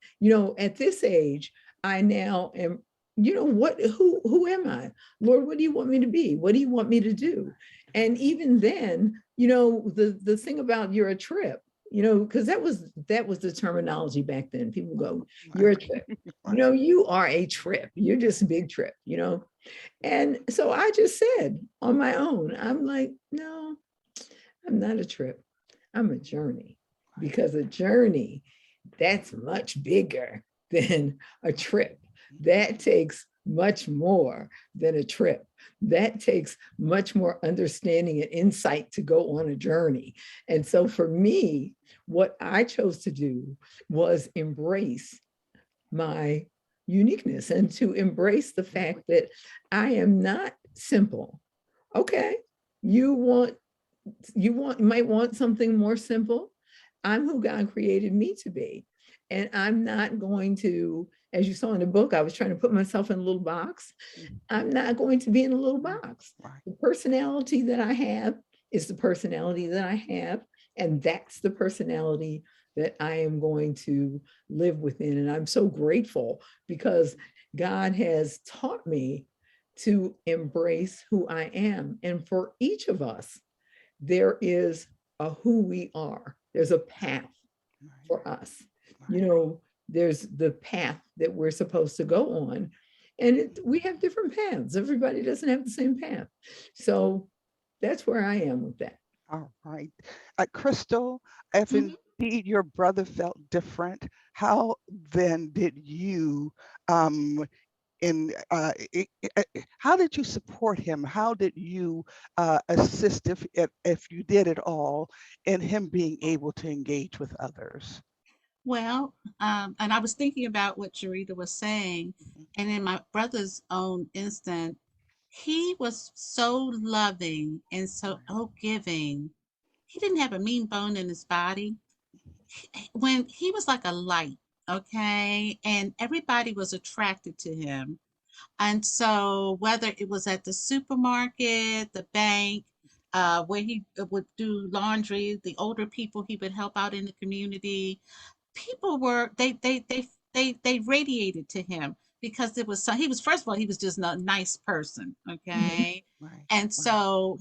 At this age, I now am, who am I? Lord, what do you want me to be? What do you want me to do? And even then, the thing about you're a trip, because that was the terminology back then. People go, you're a trip. You are a trip. You're just a big trip, And so I just said on my own, I'm like, no, I'm not a trip. I'm a journey, because a journey, that's much bigger than a trip. That takes much more than a trip. That takes much more understanding and insight to go on a journey. And so for me, what I chose to do was embrace my uniqueness and to embrace the fact that I am not simple. Okay, you might want something more simple. I'm who God created me to be. And I'm not going to, as you saw in the book, I was trying to put myself in a little box. I'm not going to be in a little box. The personality that I have is the personality that I have. And that's the personality that I am going to live within. And I'm so grateful because God has taught me to embrace who I am. And for each of us, there is a who we are. There's a path for us. There's the path that we're supposed to go on. And we have different paths. Everybody doesn't have the same path. So that's where I am with that. All right. Crystal, if indeed your brother felt different, how then did you how did you support him? How did you assist, if you did at all, in him being able to engage with others? Well, and I was thinking about what Charita was saying, and in my brother's own instant, he was so loving and so giving. He didn't have a mean bone in his body. When he was like a light, okay, and everybody was attracted to him. And so whether it was at the supermarket, the bank, where he would do laundry, the older people he would help out in the community, people were they radiated to him because it was so he was, first of all, he was just a nice person, okay. And so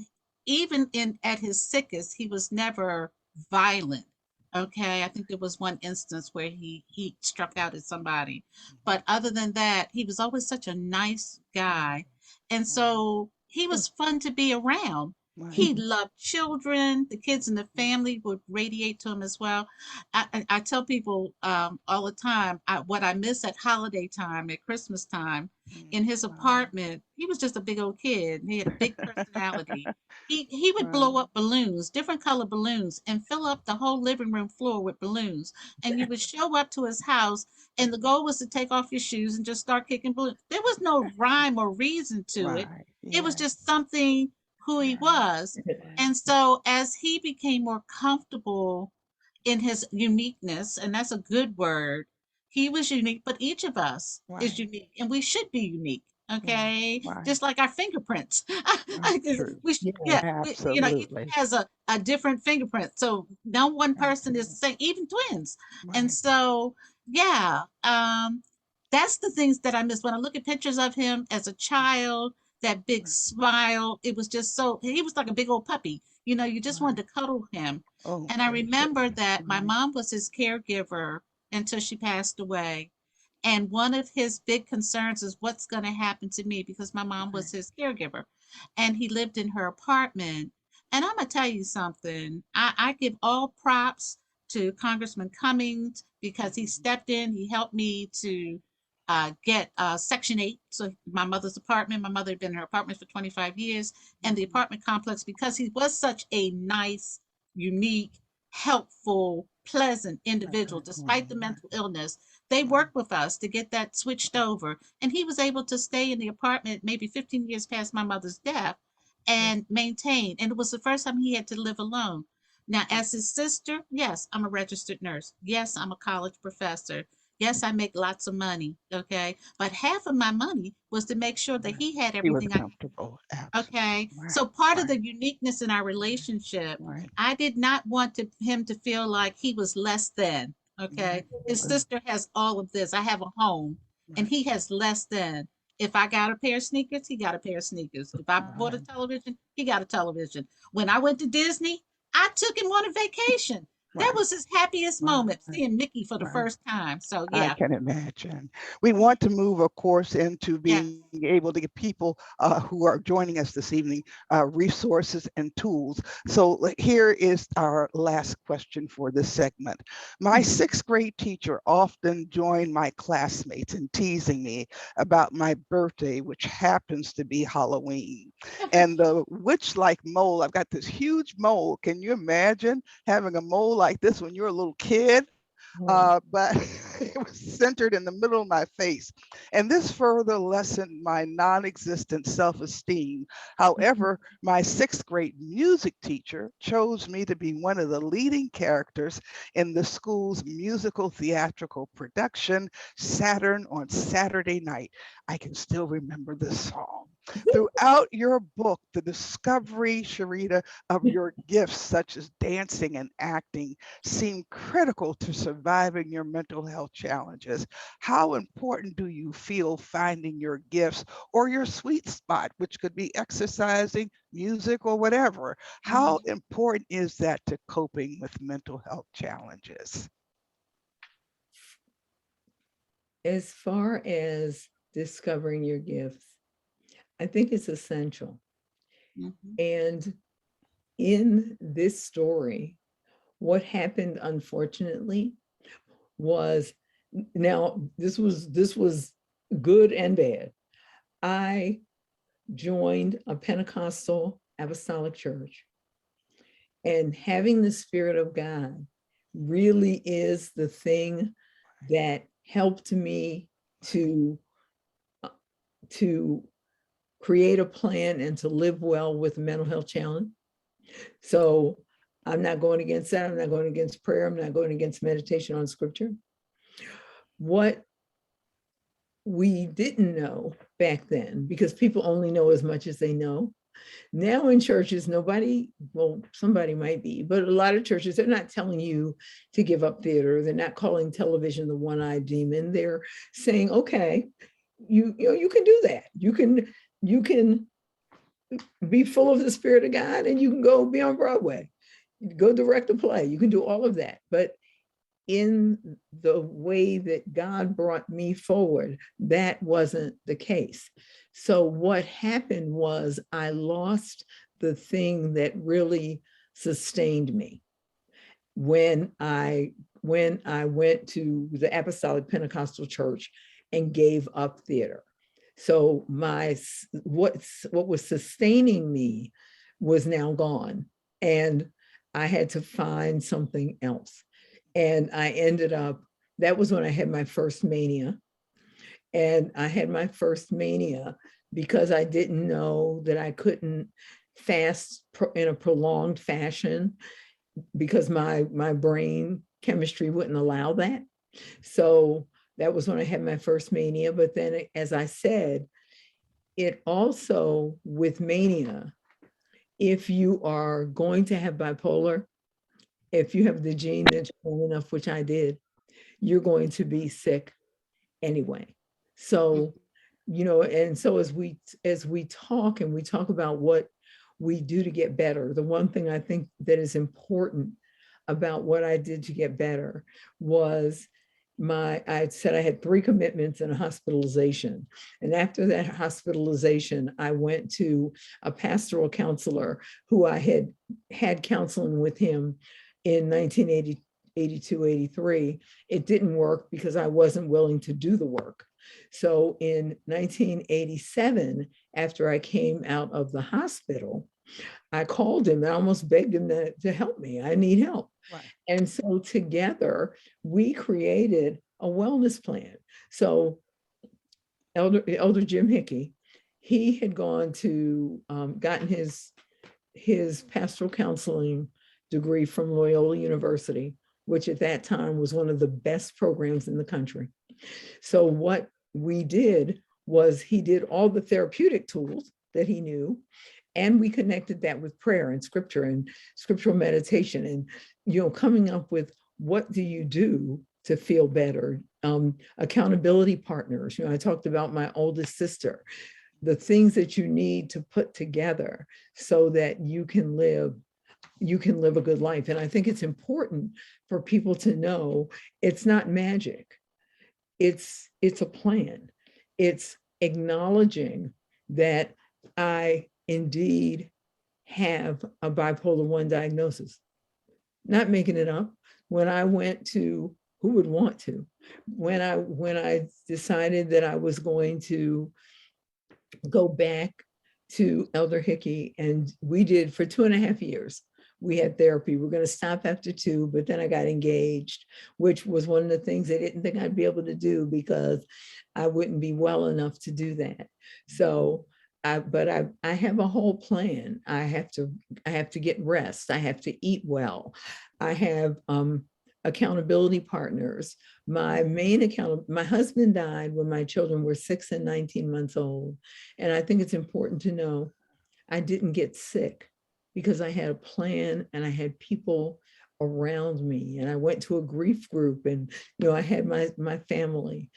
even at his sickest, he was never violent, okay. I think there was one instance where he struck out at somebody, but other than that, he was always such a nice guy. And so he was fun to be around. He loved children. The kids in the family would radiate to him as well. I tell people all the time what I miss at holiday time, at Christmas time, in his apartment. He was just a big old kid. He had a big personality. He would blow up balloons, different color balloons, and fill up the whole living room floor with balloons. And you would show up to his house, and the goal was to take off your shoes and just start kicking balloons. There was no rhyme or reason to it. It was just something who he was. And so as he became more comfortable in his uniqueness, and that's a good word, he was unique, but each of us is unique, and we should be unique. Okay, just like our fingerprints. Each has a different fingerprint, so no one person is the same, even twins. And so that's the things that I miss when I look at pictures of him as a child. That big smile, it was just so, he was like a big old puppy. You just wanted to cuddle him. And I remember that my mom was his caregiver until she passed away. And one of his big concerns is what's going to happen to me, because my mom was his caregiver and he lived in her apartment. And I'm going to tell you something. I give all props to Congressman Cummings, because he stepped in, he helped me to get Section 8, so my mother's apartment. My mother had been in her apartment for 25 years, and the apartment complex, because he was such a nice, unique, helpful, pleasant individual, despite the mental illness. They worked with us to get that switched over, and he was able to stay in the apartment maybe 15 years past my mother's death and maintain. And it was the first time he had to live alone. Now, as his sister, yes, I'm a registered nurse. Yes, I'm a college professor. Yes, I make lots of money, okay? But half of my money was to make sure that he had He was everything I comfortable. Absolutely. okay. Right. So part of Right. the uniqueness in our relationship, Right. I did not want him to feel like he was less than. Okay. Right. His Right. sister has all of this. I have a home and Right. he has less than. If I got a pair of sneakers, he got a pair of sneakers. If I bought a Right. television, he got a television. When I went to Disney, I took him on a vacation. That Right. was his happiest moment, Right. seeing Mickey for the Right. first time. So I yeah, can imagine. We want to move, of course, into yeah. being able to get people who are joining us this evening resources and tools. So here is our last question for this segment. My sixth grade teacher often joined my classmates in teasing me about my birthday, which happens to be Halloween. And the witch-like mole, I've got this huge mole. Can you imagine having a mole like this when you're a little kid? But it was centered in the middle of my face. And this further lessened my non-existent self-esteem. However, my sixth grade music teacher chose me to be one of the leading characters in the school's musical theatrical production, Saturn on Saturday Night. I can still remember this song. Throughout your book, the discovery, Charita, of your gifts such as dancing and acting seem critical to surviving your mental health challenges. How important do you feel finding your gifts or your sweet spot, which could be exercising, music, or whatever? How important is that to coping with mental health challenges? As far as discovering your gifts, I think it's essential. Mhm. And in this story, what happened, unfortunately, was now this was good and bad. I joined a Pentecostal apostolic church, and having the Spirit of God really is the thing that helped me to create a plan and to live well with a mental health challenge. So I'm not going against that. I'm not going against prayer. I'm not going against meditation on scripture. What we didn't know back then, because people only know as much as they know. Now in churches, nobody, well, somebody might be, but a lot of churches, they're not telling you to give up theater. They're not calling television the one-eyed demon. They're saying, okay, you can do that. You can be full of the Spirit of God and you can go be on Broadway, go direct a play. You can do all of that. But in the way that God brought me forward, that wasn't the case. So what happened was I lost the thing that really sustained me. When I went to the Apostolic Pentecostal Church and gave up theater. So what was sustaining me was now gone, and I had to find something else. And I ended up, that was when I had my first mania. And I had my first mania because I didn't know that I couldn't fast in a prolonged fashion because my brain chemistry wouldn't allow that. So that was when I had my first mania. But then, as I said, it also, with mania, if you are going to have bipolar, if you have the gene that's strong enough, which I did, you're going to be sick anyway. So, and so as we talk and we talk about what we do to get better, the one thing I think that is important about what I did to get better was I said I had 3 commitments and a hospitalization. And after that hospitalization, I went to a pastoral counselor who I had counseling with him in 1982, 83. It didn't work because I wasn't willing to do the work. So in 1987, after I came out of the hospital, I called him and I almost begged him to help me. I need help. Right. And so together we created a wellness plan. So Elder Jim Hickey, he had gone to gotten his pastoral counseling degree from Loyola University. which at that time was one of the best programs in the country. So what we did was he did all the therapeutic tools that he knew, and we connected that with prayer and scripture and scriptural meditation, and coming up with what do you do to feel better. Accountability partners. I talked about my oldest sister, the things that you need to put together so that you can live a good life. And I think it's important for people to know it's not magic. It's a plan. It's acknowledging that I indeed have a bipolar 1 diagnosis, not making it up. When I went to, who would want to, when I decided that I was going to go back to Elder Hickey, and we did for 2.5 years, we had therapy. We're going to stop after 2, but then I got engaged, which was one of the things I didn't think I'd be able to do because I wouldn't be well enough to do that. So I have a whole plan. I have to get rest. I have to eat well. I have accountability partners. My husband died when my children were 6 and 19 months old. And I think it's important to know I didn't get sick because I had a plan and I had people around me. And I went to a grief group, and I had my family.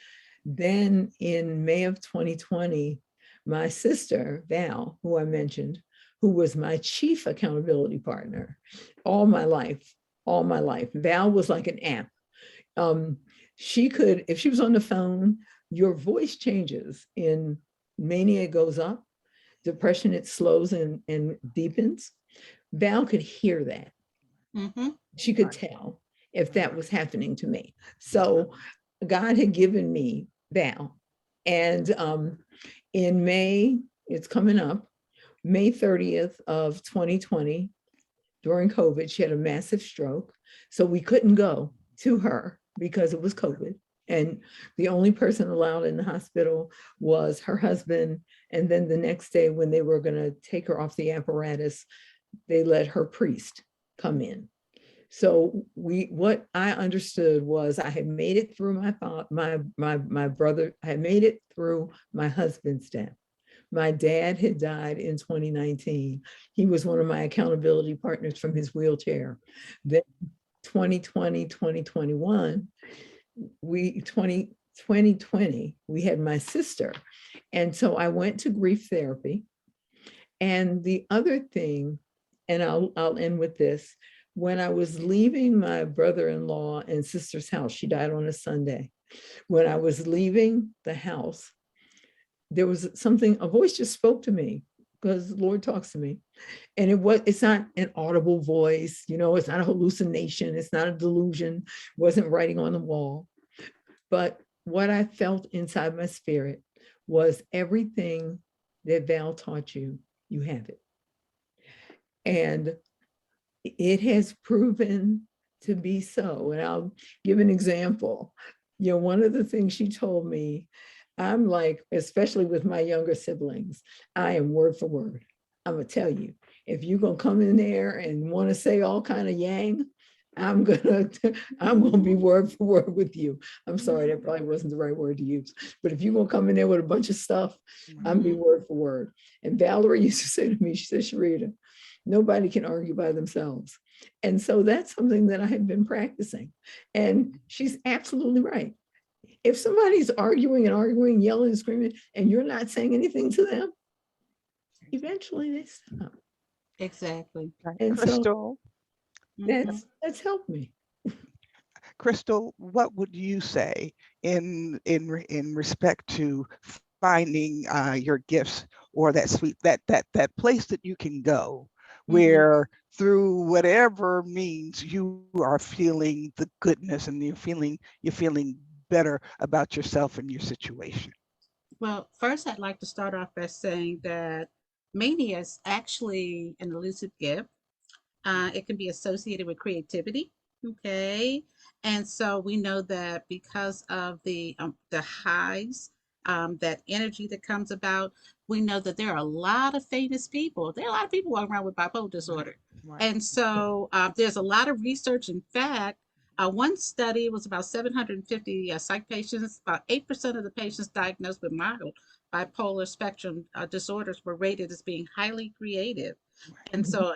Then in May of 2020, my sister, Val, who I mentioned, who was my chief accountability partner all my life. Val was like an app. She could, if she was on the phone, your voice changes. In mania, it goes up. Depression, it slows and deepens. Val could hear that. Mm-hmm. She could tell if that was happening to me. So God had given me Val. And in May, it's coming up, May 30th of 2020, during COVID, she had a massive stroke. So we couldn't go to her because it was COVID. And the only person allowed in the hospital was her husband. And then the next day, when they were going to take her off the apparatus, they let her priest come in. So what I understood was I had made it through my brother, I had made it through my husband's death. My dad had died in 2019. He was one of my accountability partners from his wheelchair. Then 2020, 2021, 2020, we had my sister. And so I went to grief therapy. And the other thing, and I'll end with this, when I was leaving my brother-in-law and sister's house, she died on a Sunday. When I was leaving the house, there was something, a voice just spoke to me, because the Lord talks to me. And it's not an audible voice, it's not a hallucination, it's not a delusion, it wasn't writing on the wall. But what I felt inside my spirit was everything that Val taught you, you have it. And it has proven to be so. And I'll give an example. One of the things she told me, I'm like, especially with my younger siblings, I am word for word. I'm gonna tell you, if you're gonna come in there and want to say all kind of yang, I'm gonna be word for word with you. I'm sorry, that probably wasn't the right word to use. But if you're gonna come in there with a bunch of stuff, I'm be word for word. And Valerie used to say to me, she said, Charita, nobody can argue by themselves. And so that's something that I have been practicing. And she's absolutely right. If somebody's arguing, yelling and screaming, and you're not saying anything to them, eventually they stop. Exactly. And Crystal, so that's helped me. Crystal, what would you say in respect to finding your gifts, or that place that you can go where through whatever means you are feeling the goodness and you're feeling better about yourself and your situation? Well, first, I'd like to start off by saying that mania is actually an elusive gift. It can be associated with creativity. Okay. And so we know that because of the highs, that energy that comes about, we know that there are a lot of famous people. There are a lot of people walking around with bipolar disorder. Right. And so there's a lot of research. In fact, One study was about 750 psych patients. About 8% of the patients diagnosed with mild bipolar spectrum disorders were rated as being highly creative. And so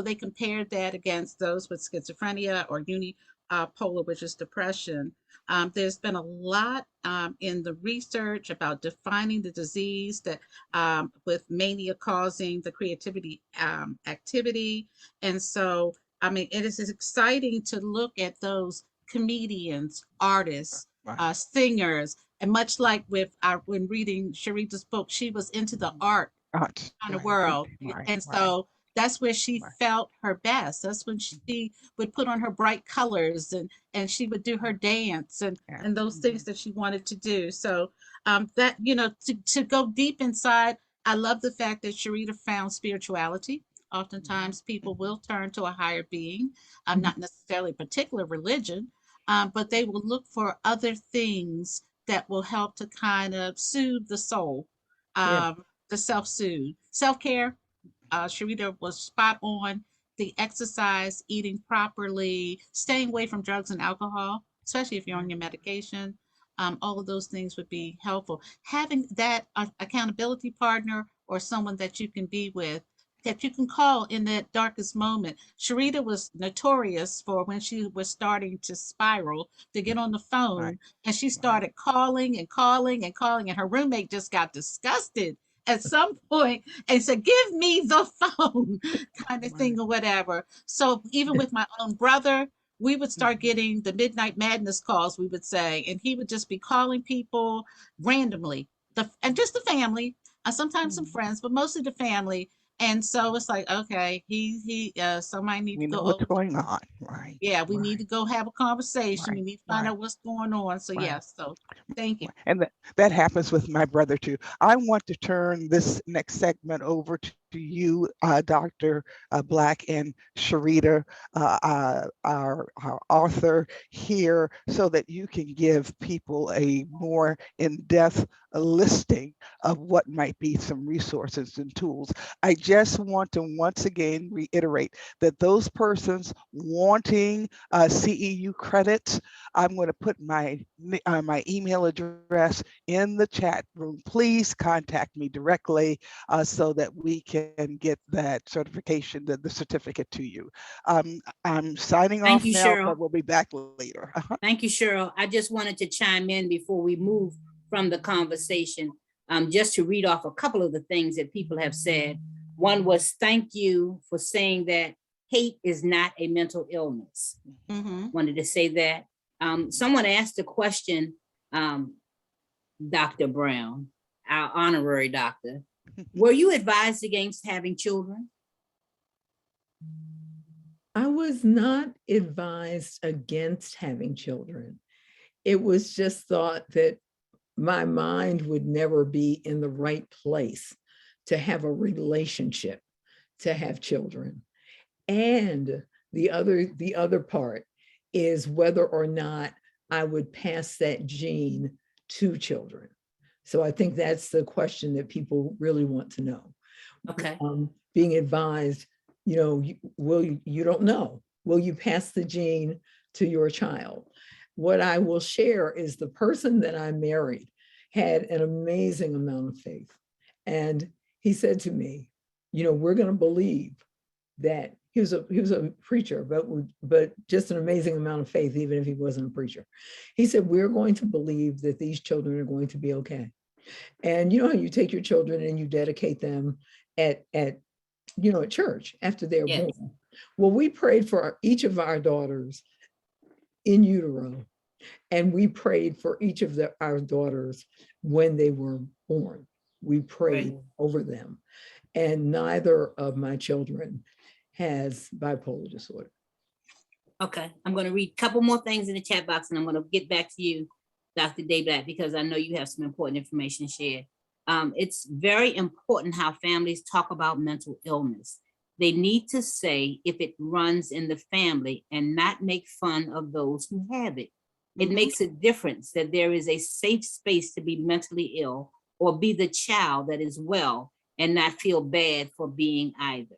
they compared that against those with schizophrenia or unipolar, which is depression. There's been a lot in the research about defining the disease that with mania causing the creativity activity. And so, I mean, it is exciting to look at those comedians, artists, Right. singers, and much like with when reading Charita's book, she was into the art Right. kind of Right. world. Right. And Right. so that's where she Right. felt her best. That's when she would put on her bright colors and she would do her dance Yeah. and those things that she wanted to do. So that, to go deep inside, I love the fact that Sharita found spirituality. Oftentimes people will turn to a higher being, not necessarily a particular religion, but they will look for other things that will help to kind of soothe the soul. Yeah. The self-soothe. Self-care, Sharita was spot on. The exercise, eating properly, staying away from drugs and alcohol, especially if you're on your medication. All of those things would be helpful. Having that accountability partner or someone that you can be with, that you can call in that darkest moment. Sharita was notorious for when she was starting to spiral to get on the Right. phone, and she Right. started calling and calling and calling, and her roommate just got disgusted at some point and said, "Give me the phone," kind of Right. thing or whatever. So even with my own brother, we would start getting the midnight madness calls, we would say, and he would just be calling people randomly, and just the family, sometimes some friends, but mostly the family. And so it's like, okay, somebody need to We know go what's over. going on. Right. Yeah, we need Right. to go have a conversation. We Right. need to find Right. out what's going on. So Right. yes, so thank you. And that happens with my brother too. I want to turn this next segment over to you, Dr. Black and Charita, our author here, so that you can give people a more in-depth listing of what might be some resources and tools. I just want to once again reiterate that those persons wanting CEU credits, I'm going to put my email address in the chat room. Please contact me directly so that we can get that certification, the certificate to you. I'm signing Thank off you, now, Cheryl. but we'll be back later. Thank you, Cheryl. I just wanted to chime in before we move from the conversation, just to read off a couple of the things that people have said. One was, thank you for saying that hate is not a mental illness. Wanted to say that. Someone asked a question, Dr. Brown, our honorary doctor, were you advised against having children? I was not advised against having children. It was just thought that my mind would never be in the right place to have a relationship, to have children. And the other part is whether or not I would pass that gene to children. So I think that's the question that people really want to know. Okay. Being advised, you don't know. Will you pass the gene to your child? What I will share is the person that I married had an amazing amount of faith. And he said to me, we're going to believe that he was a preacher, but just an amazing amount of faith, even if he wasn't a preacher. He said, we're going to believe that these children are going to be okay. And you know how you take your children and you dedicate them at church after they're born. Well, we prayed for each of our daughters in utero, and we prayed for each of our daughters when they were born. We prayed over them, and neither of my children has bipolar disorder. Okay, I'm going to read a couple more things in the chat box, and I'm going to get back to you, Dr. Dayblack, because I know you have some important information to share. It's very important how families talk about mental illness. They need to say if it runs in the family and not make fun of those who have it. It makes a difference that there is a safe space to be mentally ill or be the child that is well and not feel bad for being either.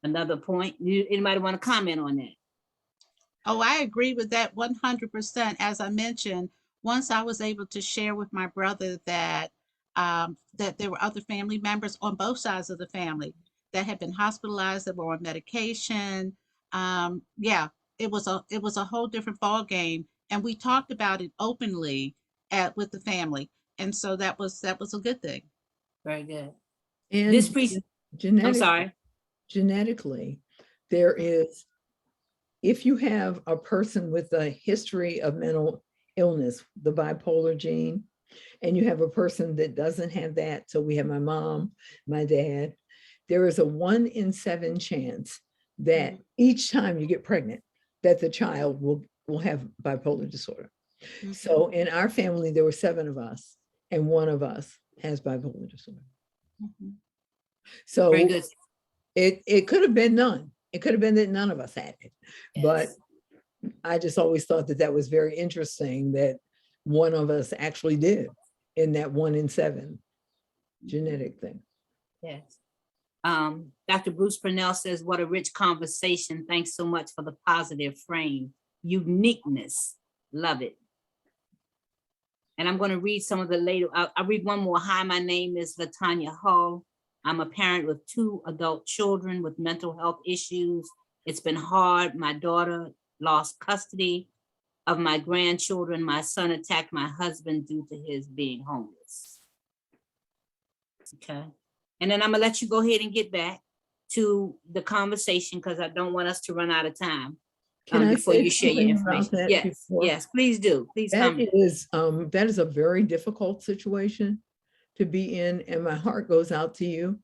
Another point, anybody want to comment on that? Oh, I agree with that 100%. As I mentioned, once I was able to share with my brother that there were other family members on both sides of the family that had been hospitalized, that were on medication. Yeah, it was a whole different ball game, and we talked about it openly at with the family, and so that was a good thing. Very good. And This priest, I'm genetic, sorry. genetically, there is, if you have a person with a history of mental illness, the bipolar gene, and you have a person that doesn't have that, so we have my mom, my dad, there is a 1 in 7 chance that each time you get pregnant, that the child will have bipolar disorder. Mhm. So in our family, there were 7 of us, and 1 of us has bipolar disorder. Mhm. So Very good. it could have been none. It could have been that none of us had it. But Yes. I just always thought that that was very interesting that one of us actually did in that 1 in 7 genetic thing. Yes. Dr. Bruce Purnell says, what a rich conversation. Thanks so much for the positive frame. Uniqueness. Love it. And I'm going to read some of the later. I'll read one more. Hi, my name is Latanya Hull. I'm a parent with 2 adult children with mental health issues. It's been hard. My daughter lost custody of my grandchildren. My son attacked my husband due to his being homeless. Okay. And then I'm gonna let you go ahead and get back to the conversation because I don't want us to run out of time Can I before say you share your something about information. that Yes, before? yes, please do. Please comment. That is a very difficult situation to be in, and my heart goes out to you.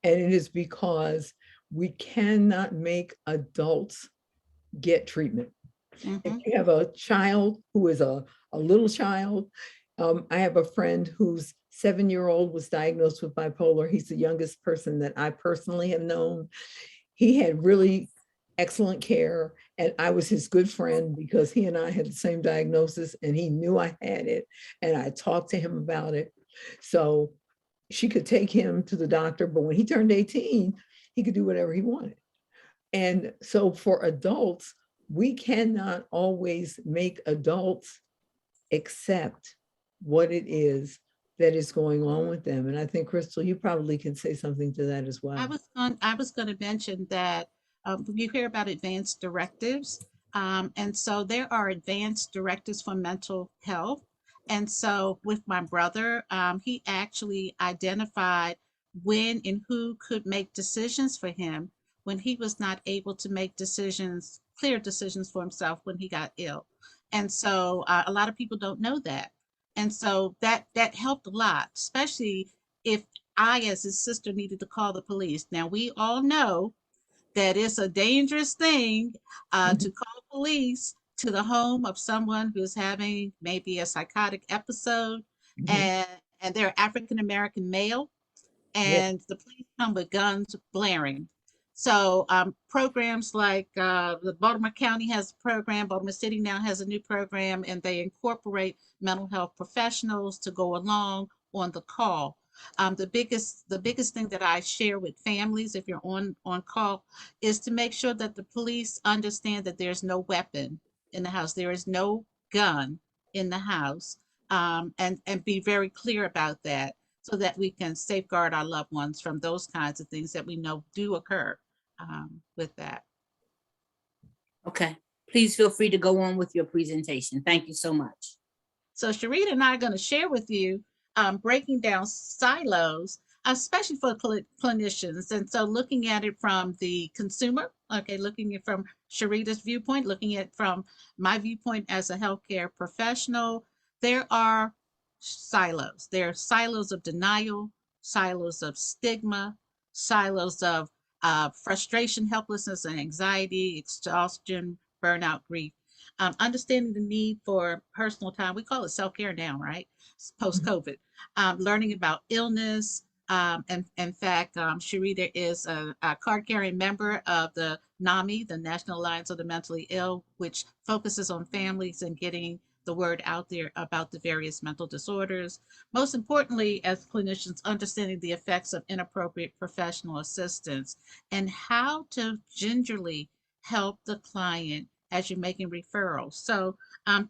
And it is because we cannot make adults get treatment. If Mhm. you have a child who is a little child, I have a friend whose 7-year-old was diagnosed with bipolar. He's the youngest person that I personally have known. He had really excellent care, and I was his good friend because he and I had the same diagnosis, and he knew I had it, and I talked to him about it. So she could take him to the doctor, but when he turned 18, he could do whatever he wanted. And so for adults, we cannot always make adults accept what it is that is going on with them. And I think, Crystal, you probably can say something to that as well. I was going to mention that you hear about advanced directives. And so there are advanced directives for mental health. And so with my brother, he actually identified when and who could make decisions for him when he was not able to make decisions, clear decisions for himself when he got ill. And so a lot of people don't know that. And so that helped a lot, especially if I, as his sister, needed to call the police. Now, we all know that it's a dangerous thing to call police to the home of someone who's having maybe a psychotic episode, Mhm. and, and they're African American male, Yeah. and the police come with guns blaring. So programs like the Baltimore County has a program, Baltimore City now has a new program, and they incorporate mental health professionals to go along on the call. The biggest thing that I share with families, if you're on call, is to make sure that the police understand that there's no weapon in the house, there is no gun in the house, and be very clear about that so that we can safeguard our loved ones from those kinds of things that we know do occur with that. Okay. Please feel free to go on with your presentation. Thank you so much. So Charita and I are going to share with you breaking down silos, especially for clinicians. And so looking at it from the consumer, okay, looking at it from Charita's viewpoint, looking at it from my viewpoint as a healthcare professional, there are silos. There are silos of denial, silos of stigma, silos of frustration, helplessness, and anxiety, exhaustion, burnout, grief. Understanding the need for personal time. We call it self-care now, right? Post COVID. Learning about illness. And in fact, Charita is a card-carrying member of the NAMI, the National Alliance of the Mentally Ill, which focuses on families and getting the word out there about the various mental disorders. Most importantly, as clinicians, understanding the effects of inappropriate professional assistance and how to gingerly help the client as you're making referrals. So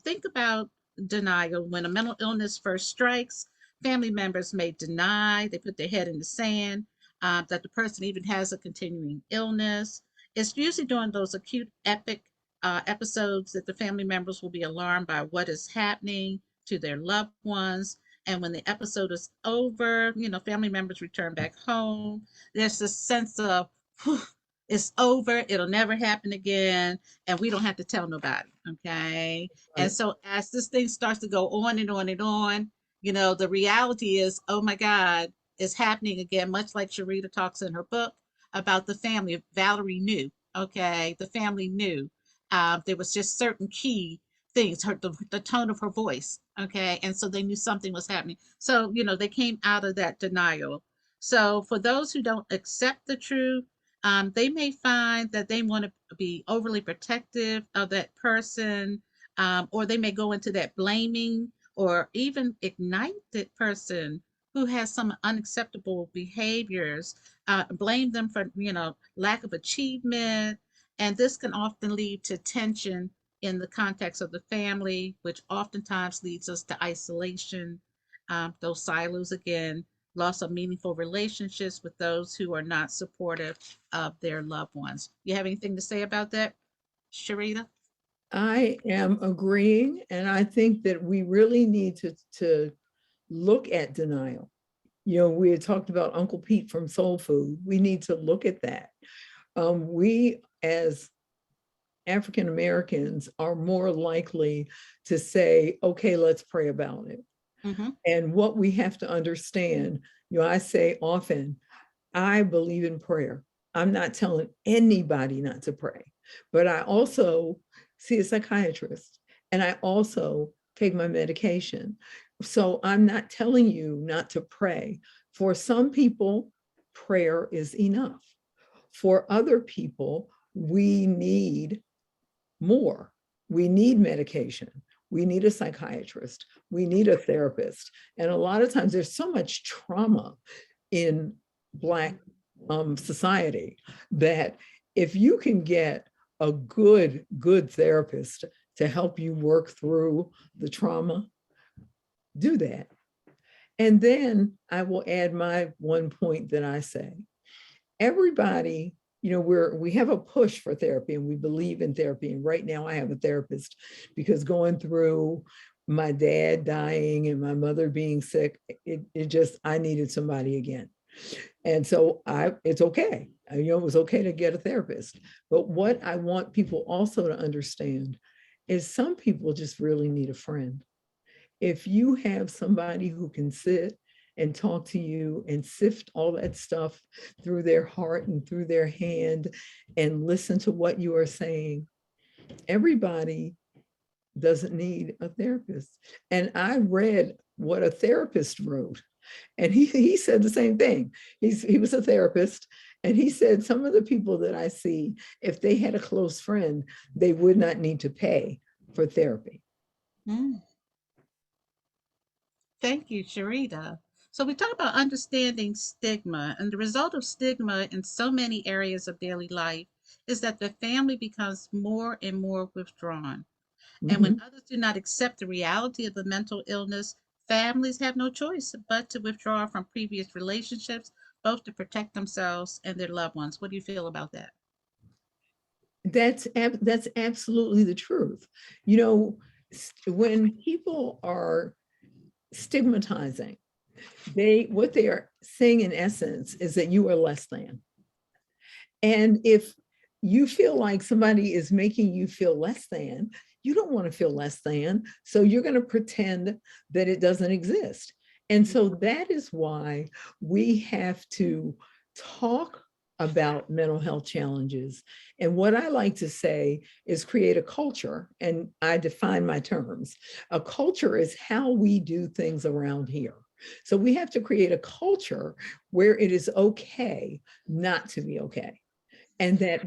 think about denial. When a mental illness first strikes, family members may deny, they put their head in the sand, that the person even has a continuing illness. It's usually during those acute epic episodes that the family members will be alarmed by what is happening to their loved ones. And when the episode is over, family members return back home. There's this sense of, "Whew, it's over, it'll never happen again, and we don't have to tell nobody." Okay. And Right. so as this thing starts to go on and on and on, the reality is, oh my God, it's happening again, much like Charita talks in her book about the family. Valerie knew, okay, the family knew. There was just certain key things, the tone of her voice, okay, and so they knew something was happening. So, they came out of that denial. So for those who don't accept the truth, they may find that they want to be overly protective of that person, or they may go into that blaming or even ignite that person who has some unacceptable behaviors, blame them for, lack of achievement. And this can often lead to tension in the context of the family, which oftentimes leads us to isolation, those silos again, loss of meaningful relationships with those who are not supportive of their loved ones. You have anything to say about that, Charita? I am agreeing, and I think that we really need to look at denial. We had talked about Uncle Pete from Soul Food. We need to look at that. We as African Americans are more likely to say, okay, let's pray about it. Mm-hmm. And what we have to understand, I say often, I believe in prayer. I'm not telling anybody not to pray, but I also see a psychiatrist and I also take my medication. So I'm not telling you not to pray. For some people, prayer is enough. For other people, we need more. We need medication. We need a psychiatrist. We need a therapist. And a lot of times there's so much trauma in Black society that if you can get a good therapist to help you work through the trauma, do that. And then I will add my one point that I say. Everybody, we have a push for therapy and we believe in therapy. And right now I have a therapist because going through my dad dying and my mother being sick, I needed somebody again. And so it's okay. It was okay to get a therapist. But what I want people also to understand is some people just really need a friend. If you have somebody who can sit and talk to you and sift all that stuff through their heart and through their hand and listen to what you are saying, everybody doesn't need a therapist. And I read what a therapist wrote. And he said the same thing. He was a therapist. And he said some of the people that I see, if they had a close friend, they would not need to pay for therapy. Mm. Thank you, Charita. So we talk about understanding stigma, and the result of stigma in so many areas of daily life is that the family becomes more and more withdrawn. And when others do not accept the reality of the mental illness, families have no choice but to withdraw from previous relationships, both to protect themselves and their loved ones. What do you feel about that? That's absolutely the truth. When people are stigmatizing, what they are saying in essence is that you are less than. And if you feel like somebody is making you feel less than, you don't want to feel less than. So you're going to pretend that it doesn't exist. And so that is why we have to talk about mental health challenges. And what I like to say is create a culture, and I define my terms. A culture is how we do things around here. So we have to create a culture where it is okay not to be okay. And that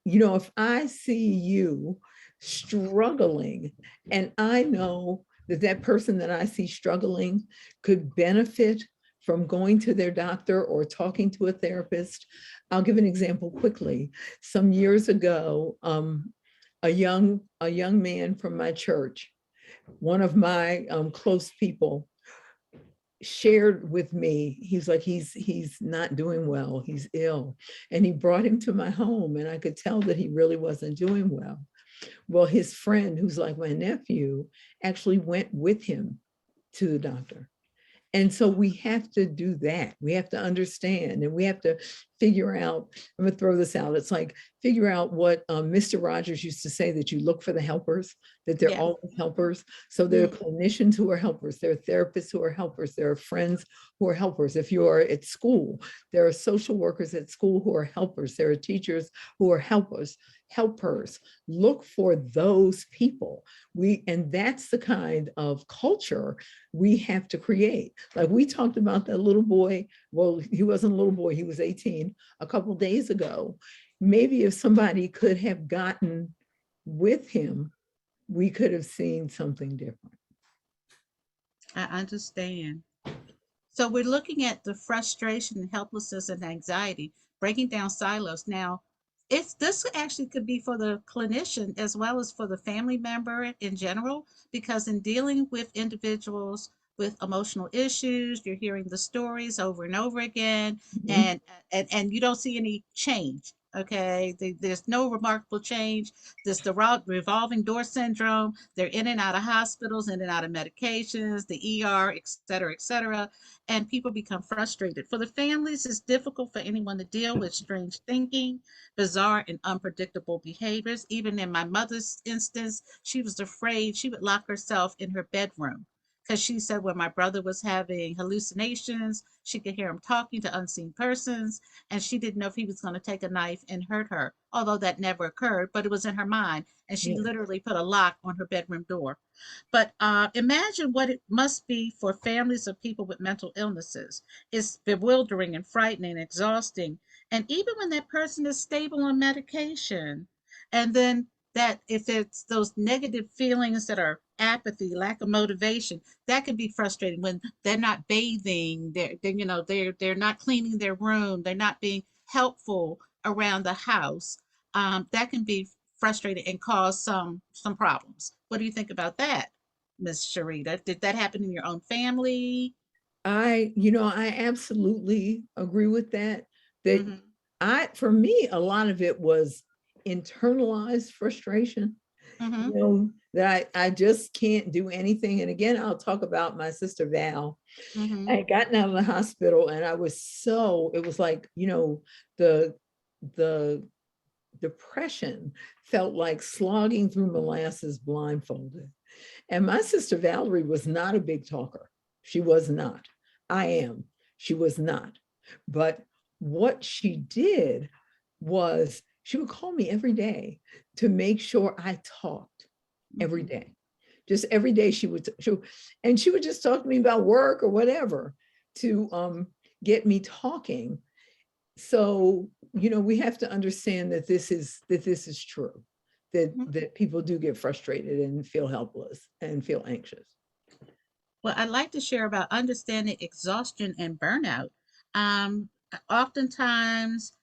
if I see you struggling and I know that person that I see struggling could benefit from going to their doctor or talking to a therapist. I'll give an example quickly. Some years ago, a young man from my church, one of my close people, shared with me. He's like, he's not doing well, he's ill, and he brought him to my home, and I could tell that he really wasn't doing well. Well, his friend, who's like my nephew, actually went with him to the doctor. And so we have to do that. We have to understand, and we have to figure out. I'm going to throw this out. It's like figure out what Mr. Rogers used to say, that you look for the helpers, that they're Yeah. always helpers. So there are clinicians who are helpers. There are therapists who are helpers. There are friends who are helpers. If you are at school, there are social workers at school who are helpers. There are teachers who are helpers. Look for those people. And that's the kind of culture we have to create. Like we talked about that little boy. Well, he wasn't a little boy, he was 18 a couple days ago. Maybe if somebody could have gotten with him, we could have seen something different. I understand. So we're looking at the frustration, helplessness, and anxiety, breaking down silos. Now, this actually could be for the clinician as well as for the family member in general, because in dealing with individuals with emotional issues, you're hearing the stories over and over again, Mhm. and you don't see any change. Okay, there's no remarkable change. There's the revolving door syndrome. They're in and out of hospitals, in and out of medications, the ER, et cetera, et cetera. And people become frustrated. For the families, it's difficult for anyone to deal with strange thinking, bizarre and unpredictable behaviors. Even in my mother's instance, she was afraid. She would lock herself in her bedroom because she said when my brother was having hallucinations, she could hear him talking to unseen persons, and she didn't know if he was going to take a knife and hurt her, although that never occurred, but it was in her mind, and she Yeah. literally put a lock on her bedroom door. But imagine what it must be for families of people with mental illnesses. It's bewildering and frightening, and exhausting. And even when that person is stable on medication, and then that if it's those negative feelings that are apathy, lack of motivation, that can be frustrating when they're not bathing, they're not cleaning their room, they're not being helpful around the house. That can be frustrating and cause some problems. What do you think about that, Miss Charita? Did that happen in your own family? I absolutely agree with that. That Mm-hmm. for me, a lot of it was internalized frustration, Mm-hmm. that I just can't do anything. And again, I'll talk about my sister Val. Mm-hmm. I had gotten out of the hospital, and it was like, the the depression felt like slogging through molasses blindfolded. And my sister Valerie was not a big talker. She was not. I am. She was not. But what she did was she would call me every day to make sure I talked every day. Just every day and she would just talk to me about work or whatever to get me talking. So, we have to understand that this is true, that people do get frustrated and feel helpless and feel anxious. Well, I'd like to share about understanding exhaustion and burnout. Um, Oftentimes,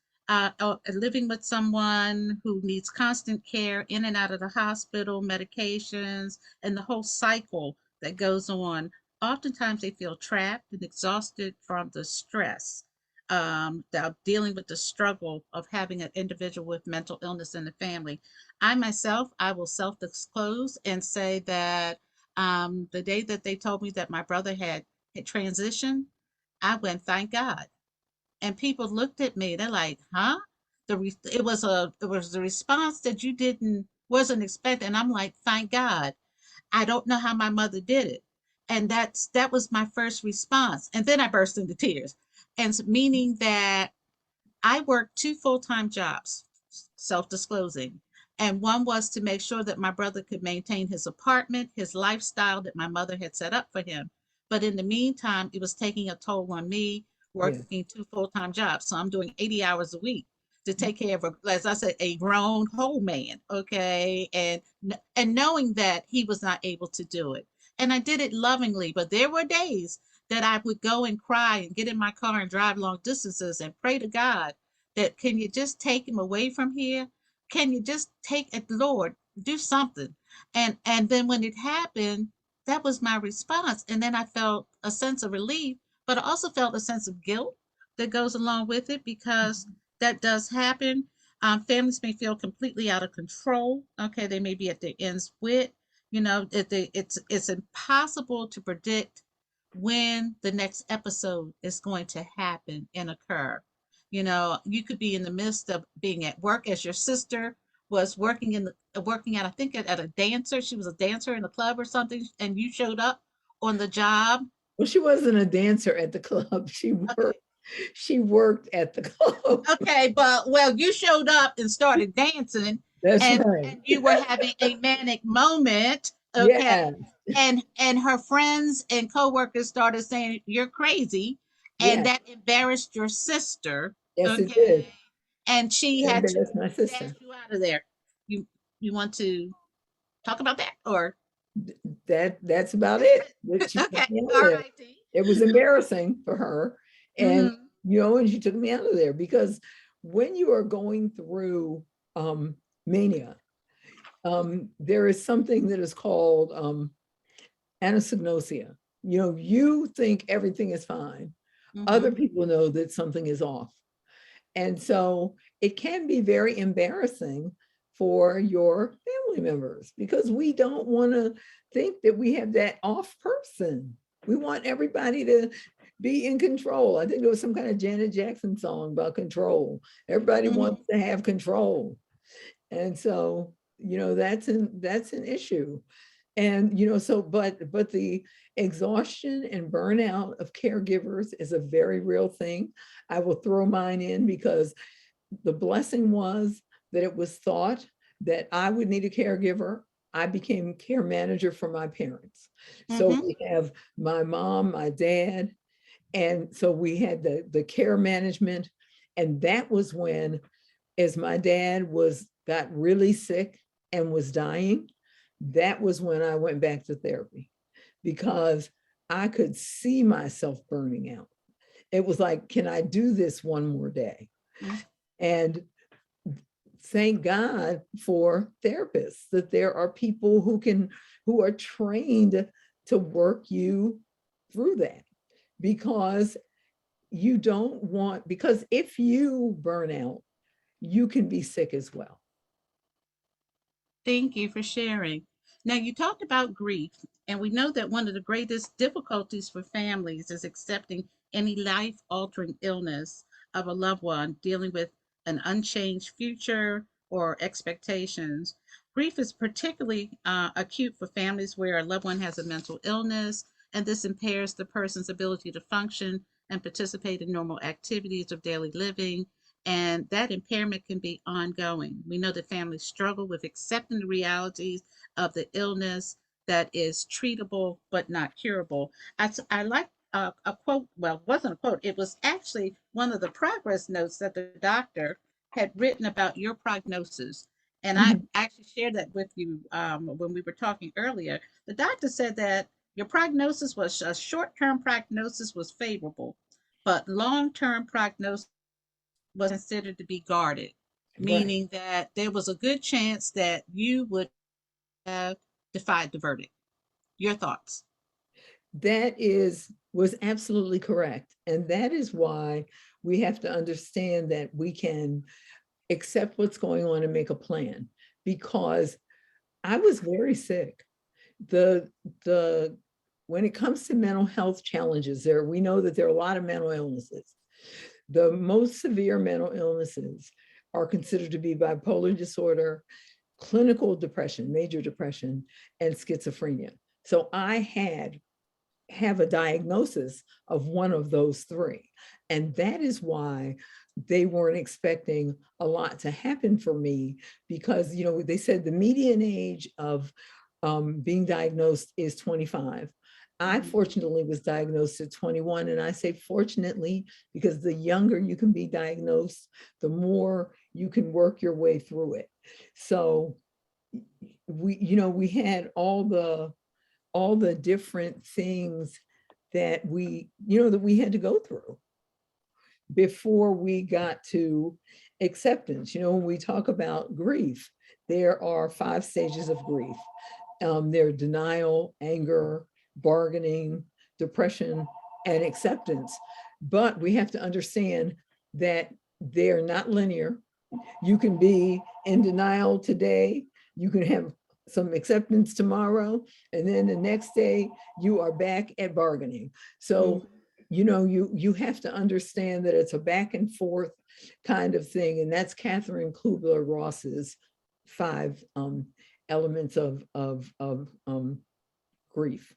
living with someone who needs constant care in and out of the hospital, medications, and the whole cycle that goes on, oftentimes they feel trapped and exhausted from the stress. Dealing with the struggle of having an individual with mental illness in the family. I will self disclose and say that the day that they told me that my brother had transitioned, I went, thank God. And people looked at me, they're like, huh? It was a response that you wasn't expecting. And I'm like, thank God. I don't know how my mother did it. And that was my first response. And then I burst into tears. And meaning that I worked two full-time jobs, self-disclosing. And one was to make sure that my brother could maintain his apartment, his lifestyle that my mother had set up for him. But in the meantime, it was taking a toll on me Yeah. working two full-time jobs. So I'm doing 80 hours a week to take care of, as I said, a grown whole man. Okay. And knowing that he was not able to do it. And I did it lovingly, but there were days that I would go and cry and get in my car and drive long distances and pray to God that can you just take him away from here? Can you just take it, Lord? do something. And then when it happened, that was my response. And then I felt a sense of relief, but I also felt a sense of guilt that goes along with it because that does happen. Families may feel completely out of control. Okay, they may be at their ends with, it's impossible to predict when the next episode is going to happen and occur. You could be in the midst of being at work, as your sister was working at, I think, at a dancer. She was a dancer in the club or something, and you showed up on the job. Well, she wasn't a dancer at the club. Okay. She worked at the club. Okay, but well, you showed up and started dancing, That's and right. and you were having a manic moment. Okay, Yeah, and her friends and coworkers started saying you're crazy, and yeah. that embarrassed your sister. Yes, it Okay, did. and she It had to embarrassed my dash sister. you out of there. You want to talk about that, or That's about it. She okay, took me out of all there. right, Dee. It was embarrassing for her. And, Mhm. and she took me out of there because when you are going through mania, there is something that is called anosognosia. You think everything is fine. Other Mhm. people know that something is off. And so it can be very embarrassing for your family members because we don't want to think that we have that off person. We want everybody to be in control. I think there was some kind of Janet Jackson song about control. Everybody Mhm. wants to have control. And so, that's an issue. And but the exhaustion and burnout of caregivers is a very real thing. I will throw mine in because the blessing was that it was thought that I would need a caregiver. I became care manager for my parents. So Mhm. we have my mom, my dad, and so we had the care management. And that was when, as my dad got really sick and was dying, that was when I went back to therapy because I could see myself burning out. It was like, can I do this one more day? Mhm. And thank God for therapists, that there are people who are trained to work you through that, because because if you burn out, you can be sick as well. Thank you for sharing. Now, you talked about grief, and we know that one of the greatest difficulties for families is accepting any life altering illness of a loved one, dealing with an unchanged future or expectations. Grief is particularly acute for families where a loved one has a mental illness, and this impairs the person's ability to function and participate in normal activities of daily living, and that impairment can be ongoing. We know that families struggle with accepting the realities of the illness that is treatable but not curable. I like a quote, well, it wasn't a quote, it was actually one of the progress notes that the doctor had written about your prognosis. And I Mhm. actually shared that with you when we were talking earlier. The doctor said that your prognosis was a short term prognosis was favorable, but long term prognosis was considered to be guarded, Right. meaning that there was a good chance that you would have defied the verdict. Your thoughts? Was absolutely correct. And that is why we have to understand that we can accept what's going on and make a plan. Because I was very sick. The the when it comes to mental health challenges, we know that there are a lot of mental illnesses. The most severe mental illnesses are considered to be bipolar disorder, clinical depression, major depression, and schizophrenia. So I have a diagnosis of one of those three. And that is why they weren't expecting a lot to happen for me because, they said the median age of being diagnosed is 25. I Mhm. fortunately was diagnosed at 21. And I say fortunately, because the younger you can be diagnosed, the more you can work your way through it. So we had all the different things that we had to go through before we got to acceptance. When we talk about grief, there are 5 stages of grief. There are denial, anger, bargaining, depression, and acceptance. But we have to understand that they're not linear. You can be in denial today, you can have some acceptance tomorrow, and then the next day you are back at bargaining. So, you know, you have to understand that it's a back and forth kind of thing. And that's Catherine Kubler-Ross's 5 elements of grief.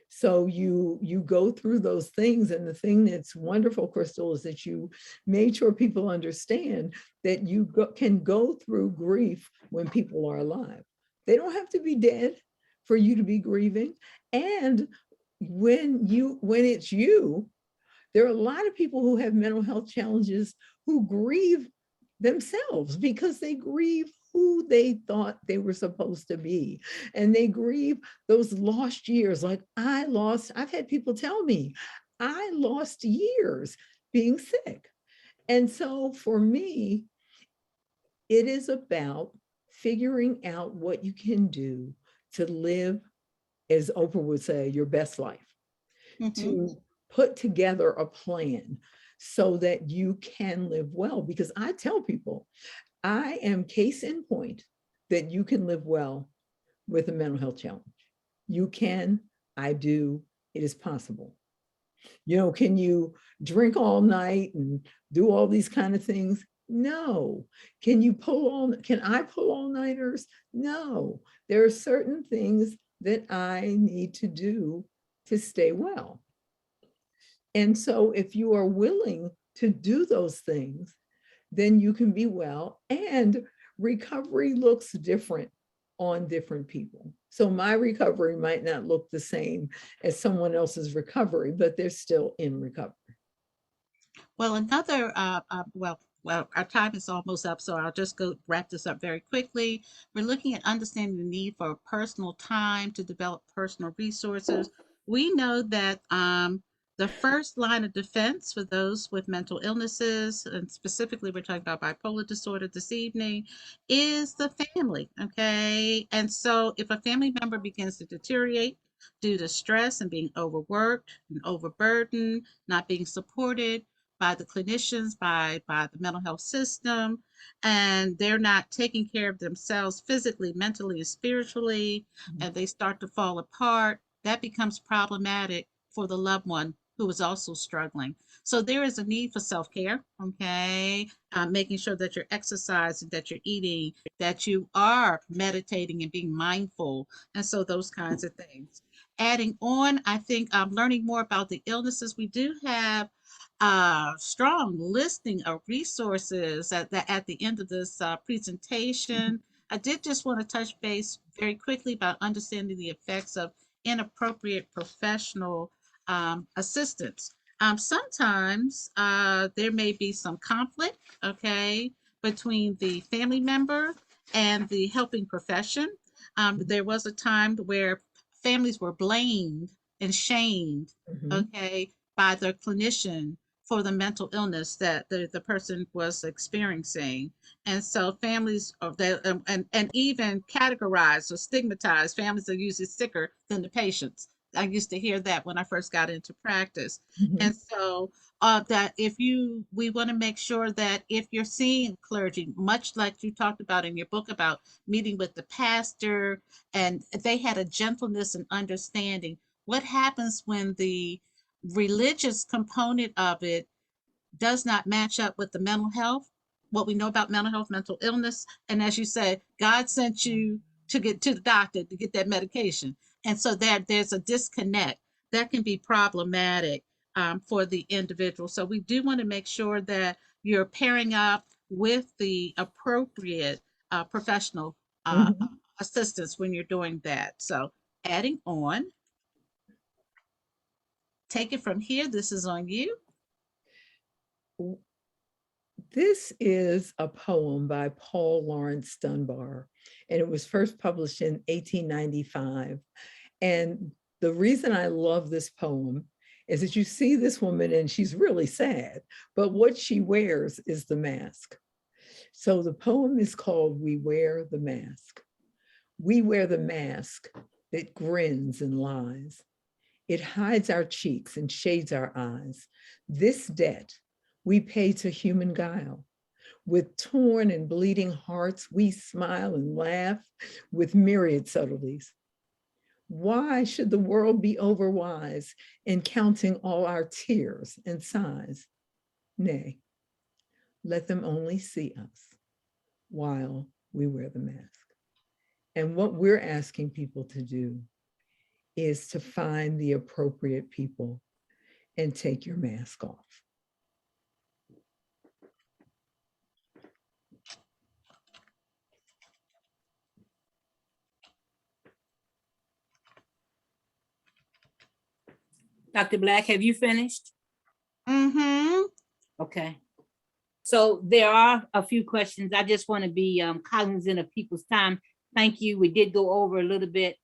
So you go through those things, and the thing that's wonderful, Crystal, is that you made sure people understand that you can go through grief when people are alive. They don't have to be dead for you to be grieving. And when it's you, there are a lot of people who have mental health challenges who grieve themselves because they grieve who they thought they were supposed to be. And they grieve those lost years. Like I've had people tell me, I lost years being sick. And so for me, it is about figuring out what you can do to live, as Oprah would say, your best life, to put together a plan so that you can live well. Because I tell people, I am case in point that you can live well with a mental health challenge. You can, I do, it is possible. You know, can you drink all night and do all these kind of things? No. Can I pull all-nighters? No. There are certain things that I need to do to stay well. And so if you are willing to do those things, then you can be well. And recovery looks different on different people. So my recovery might not look the same as someone else's recovery, but they're still in recovery. Well, another, well, our time is almost up, so I'll just go wrap this up very quickly. We're looking at understanding the need for personal time to develop personal resources. We know that the first line of defense for those with mental illnesses, and specifically we're talking about bipolar disorder this evening, is the family, okay? And so if a family member begins to deteriorate due to stress and being overworked and overburdened, not being supported by the clinicians, by the mental health system, and they're not taking care of themselves physically, mentally, and spiritually, and they start to fall apart, that becomes problematic for the loved one who is also struggling. So there is a need for self-care, okay? Making sure that you're exercising, that you're eating, that you are meditating and being mindful, and so those kinds of things. Adding on, I think learning more about the illnesses, we do have a strong listing of resources at the end of this presentation. I did just want to touch base very quickly about understanding the effects of inappropriate professional assistance. Sometimes there may be some conflict, okay, between the family member and the helping profession. There was a time where families were blamed and shamed, okay, by their clinician for the mental illness that the person was experiencing. And so families are and even categorized or stigmatized. Families are usually sicker than the patients. I used to hear that when I first got into practice. And so that we want to make sure that if you're seeing clergy, much like you talked about in your book about meeting with the pastor, and they had a gentleness and understanding, what happens when the religious component of it does not match up with the mental health, what we know about mental health, mental illness. And as you said, God sent you to get to the doctor to get that medication. And so there's a disconnect that can be problematic for the individual. So we do want to make sure that you're pairing up with the appropriate professional assistance when you're doing that. So adding on, take it from here. This is on you. This is a poem by Paul Laurence Dunbar, and it was first published in 1895. And the reason I love this poem is that you see this woman and she's really sad, but what she wears is the mask. So the poem is called We Wear the Mask. We wear the mask that grins and lies. It hides our cheeks and shades our eyes. This debt we pay to human guile. With torn and bleeding hearts, we smile and laugh with myriad subtleties. Why should the world be overwise in counting all our tears and sighs? Nay, let them only see us while we wear the mask. And what we're asking people to do is to find the appropriate people and take your mask off. Dr. Black, have you finished? Mm-hmm. Okay. So there are a few questions. I just want to be cognizant of people's time. Thank you. We did go over a little bit,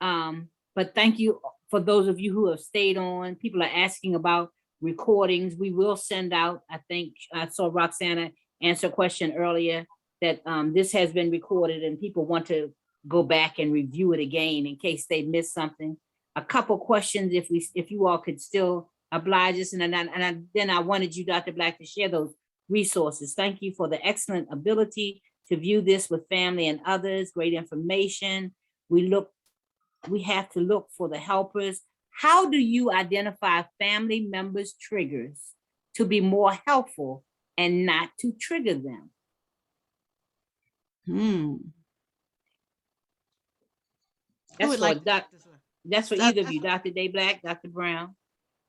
but thank you for those of you who have stayed on. People are asking about recordings. We will send out, I think I saw Roxana answer a question earlier that this has been recorded and people want to go back and review it again in case they missed something. A couple questions, if you all could still oblige us, and then I wanted you, Dr. Black, to share those resources. Thank you for the excellent ability to view this with family and others. Great information. We have to look for the helpers. How do you identify family members' triggers to be more helpful and not to trigger them? That's for either of you, Dr. Day Black, Dr. Brown.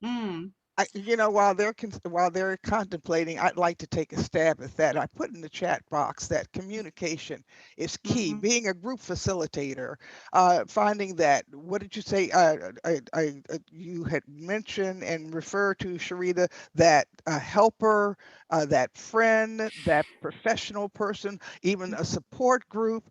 While they're contemplating, I'd like to take a stab at that. I put in the chat box that communication is key. Being a group facilitator, finding that, what did you say? You had mentioned and referred to, Charita, that a helper, that friend, that professional person, even a support group.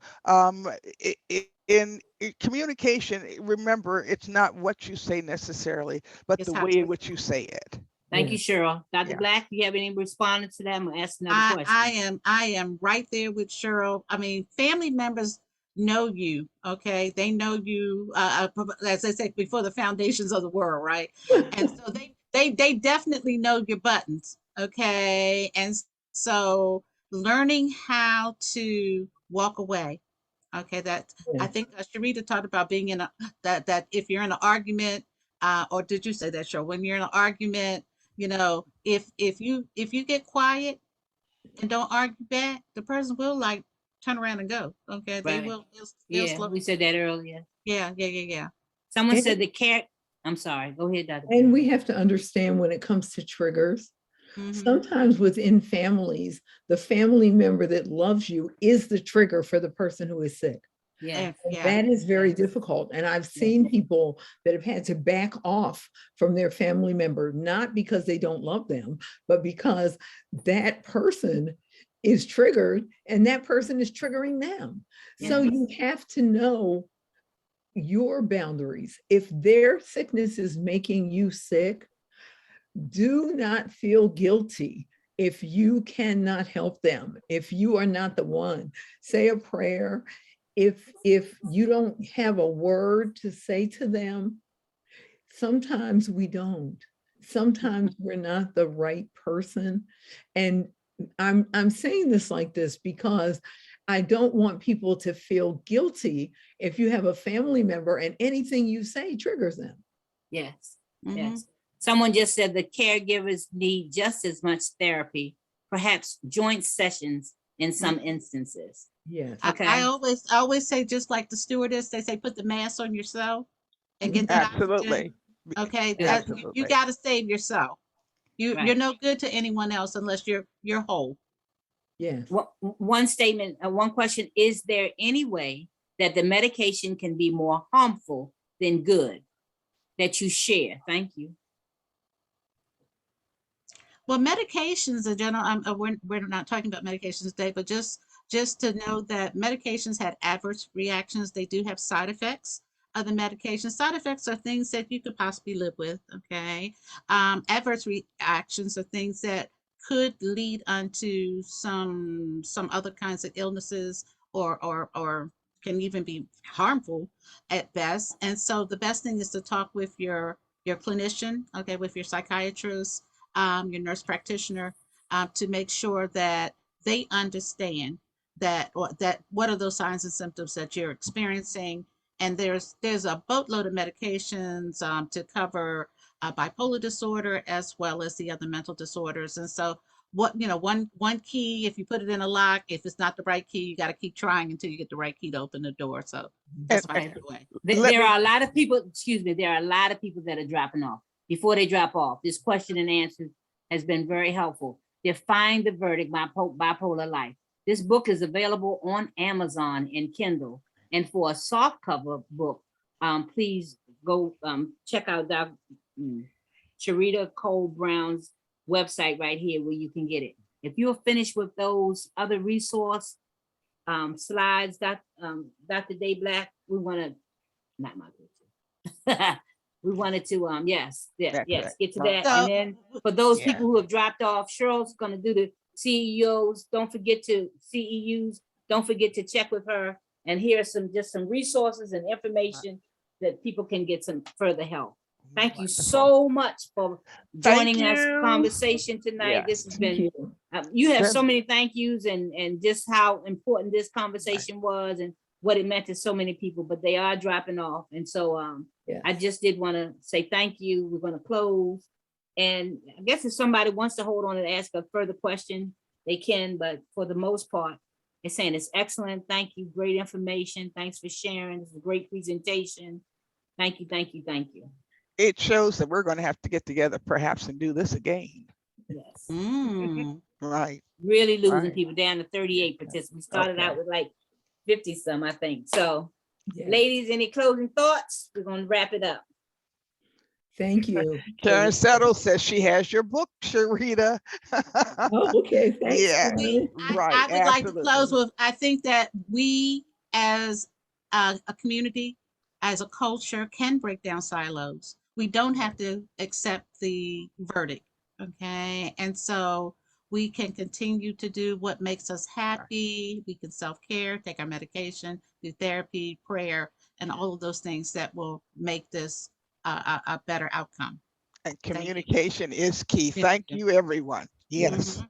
In communication, remember, it's not what you say necessarily, but It's the how way to- in which you say it. Thank you, Cheryl. Dr. Yeah. Black, do you have any respondents to that? I'm gonna ask another question. I am right there with Cheryl. I mean, family members know you, okay? They know you, as I said before, the foundations of the world, right? And so they definitely know your buttons, okay? And so learning how to walk away. Okay, I think Charita talked about being in that if you're in an argument, or did you say that, Cheryl? When you're in an argument, if you get quiet and don't argue back, the person will like turn around and go. Okay, they Right. will. Yeah, we said that earlier. Yeah. Someone And- said the care. I'm sorry. Go ahead, Dr. And Black. we have to understand when it comes to triggers, sometimes within families, the family member that loves you is the trigger for the person who is sick. Yeah. That is very difficult. And I've seen people that have had to back off from their family member, not because they don't love them, but because that person is triggered and that person is triggering them. So you have to know your boundaries. If their sickness is making you sick, do not feel guilty if you cannot help them, if you are not the one. Say a prayer. If you don't have a word to say to them, sometimes we don't. Sometimes we're not the right person. And I'm saying this like this because I don't want people to feel guilty if you have a family member and anything you say triggers them. Yes. Yes. Someone just said the caregivers need just as much therapy, perhaps joint sessions in some instances. Yes. Okay. I always say, just like the stewardess, they say, put the mask on yourself and get that Absolutely. oxygen. Okay, Absolutely. you got to save yourself. You're Right. no good to anyone else unless you're whole. Yes. One statement, one question, is there any way that the medication can be more harmful than good that you share? Thank you. Well, medications in general, we're not talking about medications today, but just to know that medications had adverse reactions. They do have side effects of the medication. Side effects are things that you could possibly live with, okay? Adverse reactions are things that could lead unto some other kinds of illnesses, or can even be harmful at best. And so the best thing is to talk with your clinician, okay, with your psychiatrist, your nurse practitioner, to make sure that they understand that, or that what are those signs and symptoms that you're experiencing. And there's a boatload of medications to cover bipolar disorder as well as the other mental disorders. And so one key, if you put it in a lock, if it's not the right key, you got to keep trying until you get the right key to open the door. So that's my takeaway. There are a lot of people, excuse me, there are a lot of people that are dropping off. Before they drop off, this question and answer has been very helpful. Define the Verdict, Bipolar Life. This book is available on Amazon and Kindle. And for a softcover book, please go check out Charita Brown's website right here where you can get it. If you're finished with those other resource slides, Dr. Day Black, we want to, not my picture. We wanted to, yes, get to that. And then for those people who have dropped off, Cheryl's going to do the CEOs. Don't forget to CEUs. Don't forget to check with her. And here's just some resources and information that people can get some further help. Thank you so much for joining us conversation tonight. This has been, you have so many thank yous and just how important this conversation was and what it meant to so many people, but they are dropping off. And so I just did want to say thank you. We're going to close. And I guess if somebody wants to hold on and ask a further question, they can, but for the most part, it's saying it's excellent. Thank you. Great information. Thanks for sharing. This is a great presentation. Thank you, thank you, thank you. It shows that we're going to have to get together perhaps and do this again. Yes. Right. Really losing people down to 38 participants. We started out with like 50 some, I think. So ladies, any closing thoughts? We're going to wrap it up. Thank you. Karen Settle says she has your book, Charita. Oh, okay. Thanks. Yeah, right. I would like to close with, I think that we as a community, as a culture, can break down silos. We don't have to accept the verdict, okay? And so we can continue to do what makes us happy. We can self-care, take our medication, do therapy, prayer, and all of those things that will make this a better outcome. And communication is key. Thank you, everyone. Yes.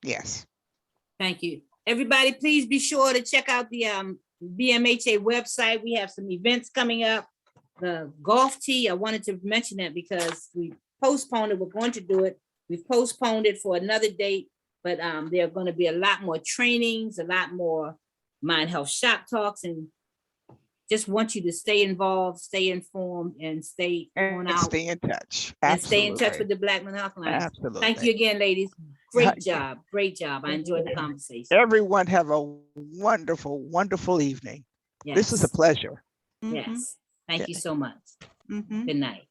Yes. Thank you. Everybody, please be sure to check out the BMHA website. We have some events coming up. The golf tee, I wanted to mention that because we postponed it. We're going to do it. We've postponed it for another date, but there are going to be a lot more trainings, a lot more mind health shop talks, and just want you to stay involved, stay informed, and stay on out. Stay in touch. And stay in touch with the Black Mental Health Alliance. Absolutely. Thank you again, ladies. Great job. Great job. I enjoyed the conversation. Everyone have a wonderful, wonderful evening. Yes. This is a pleasure. Yes. Thank you so much. Good night.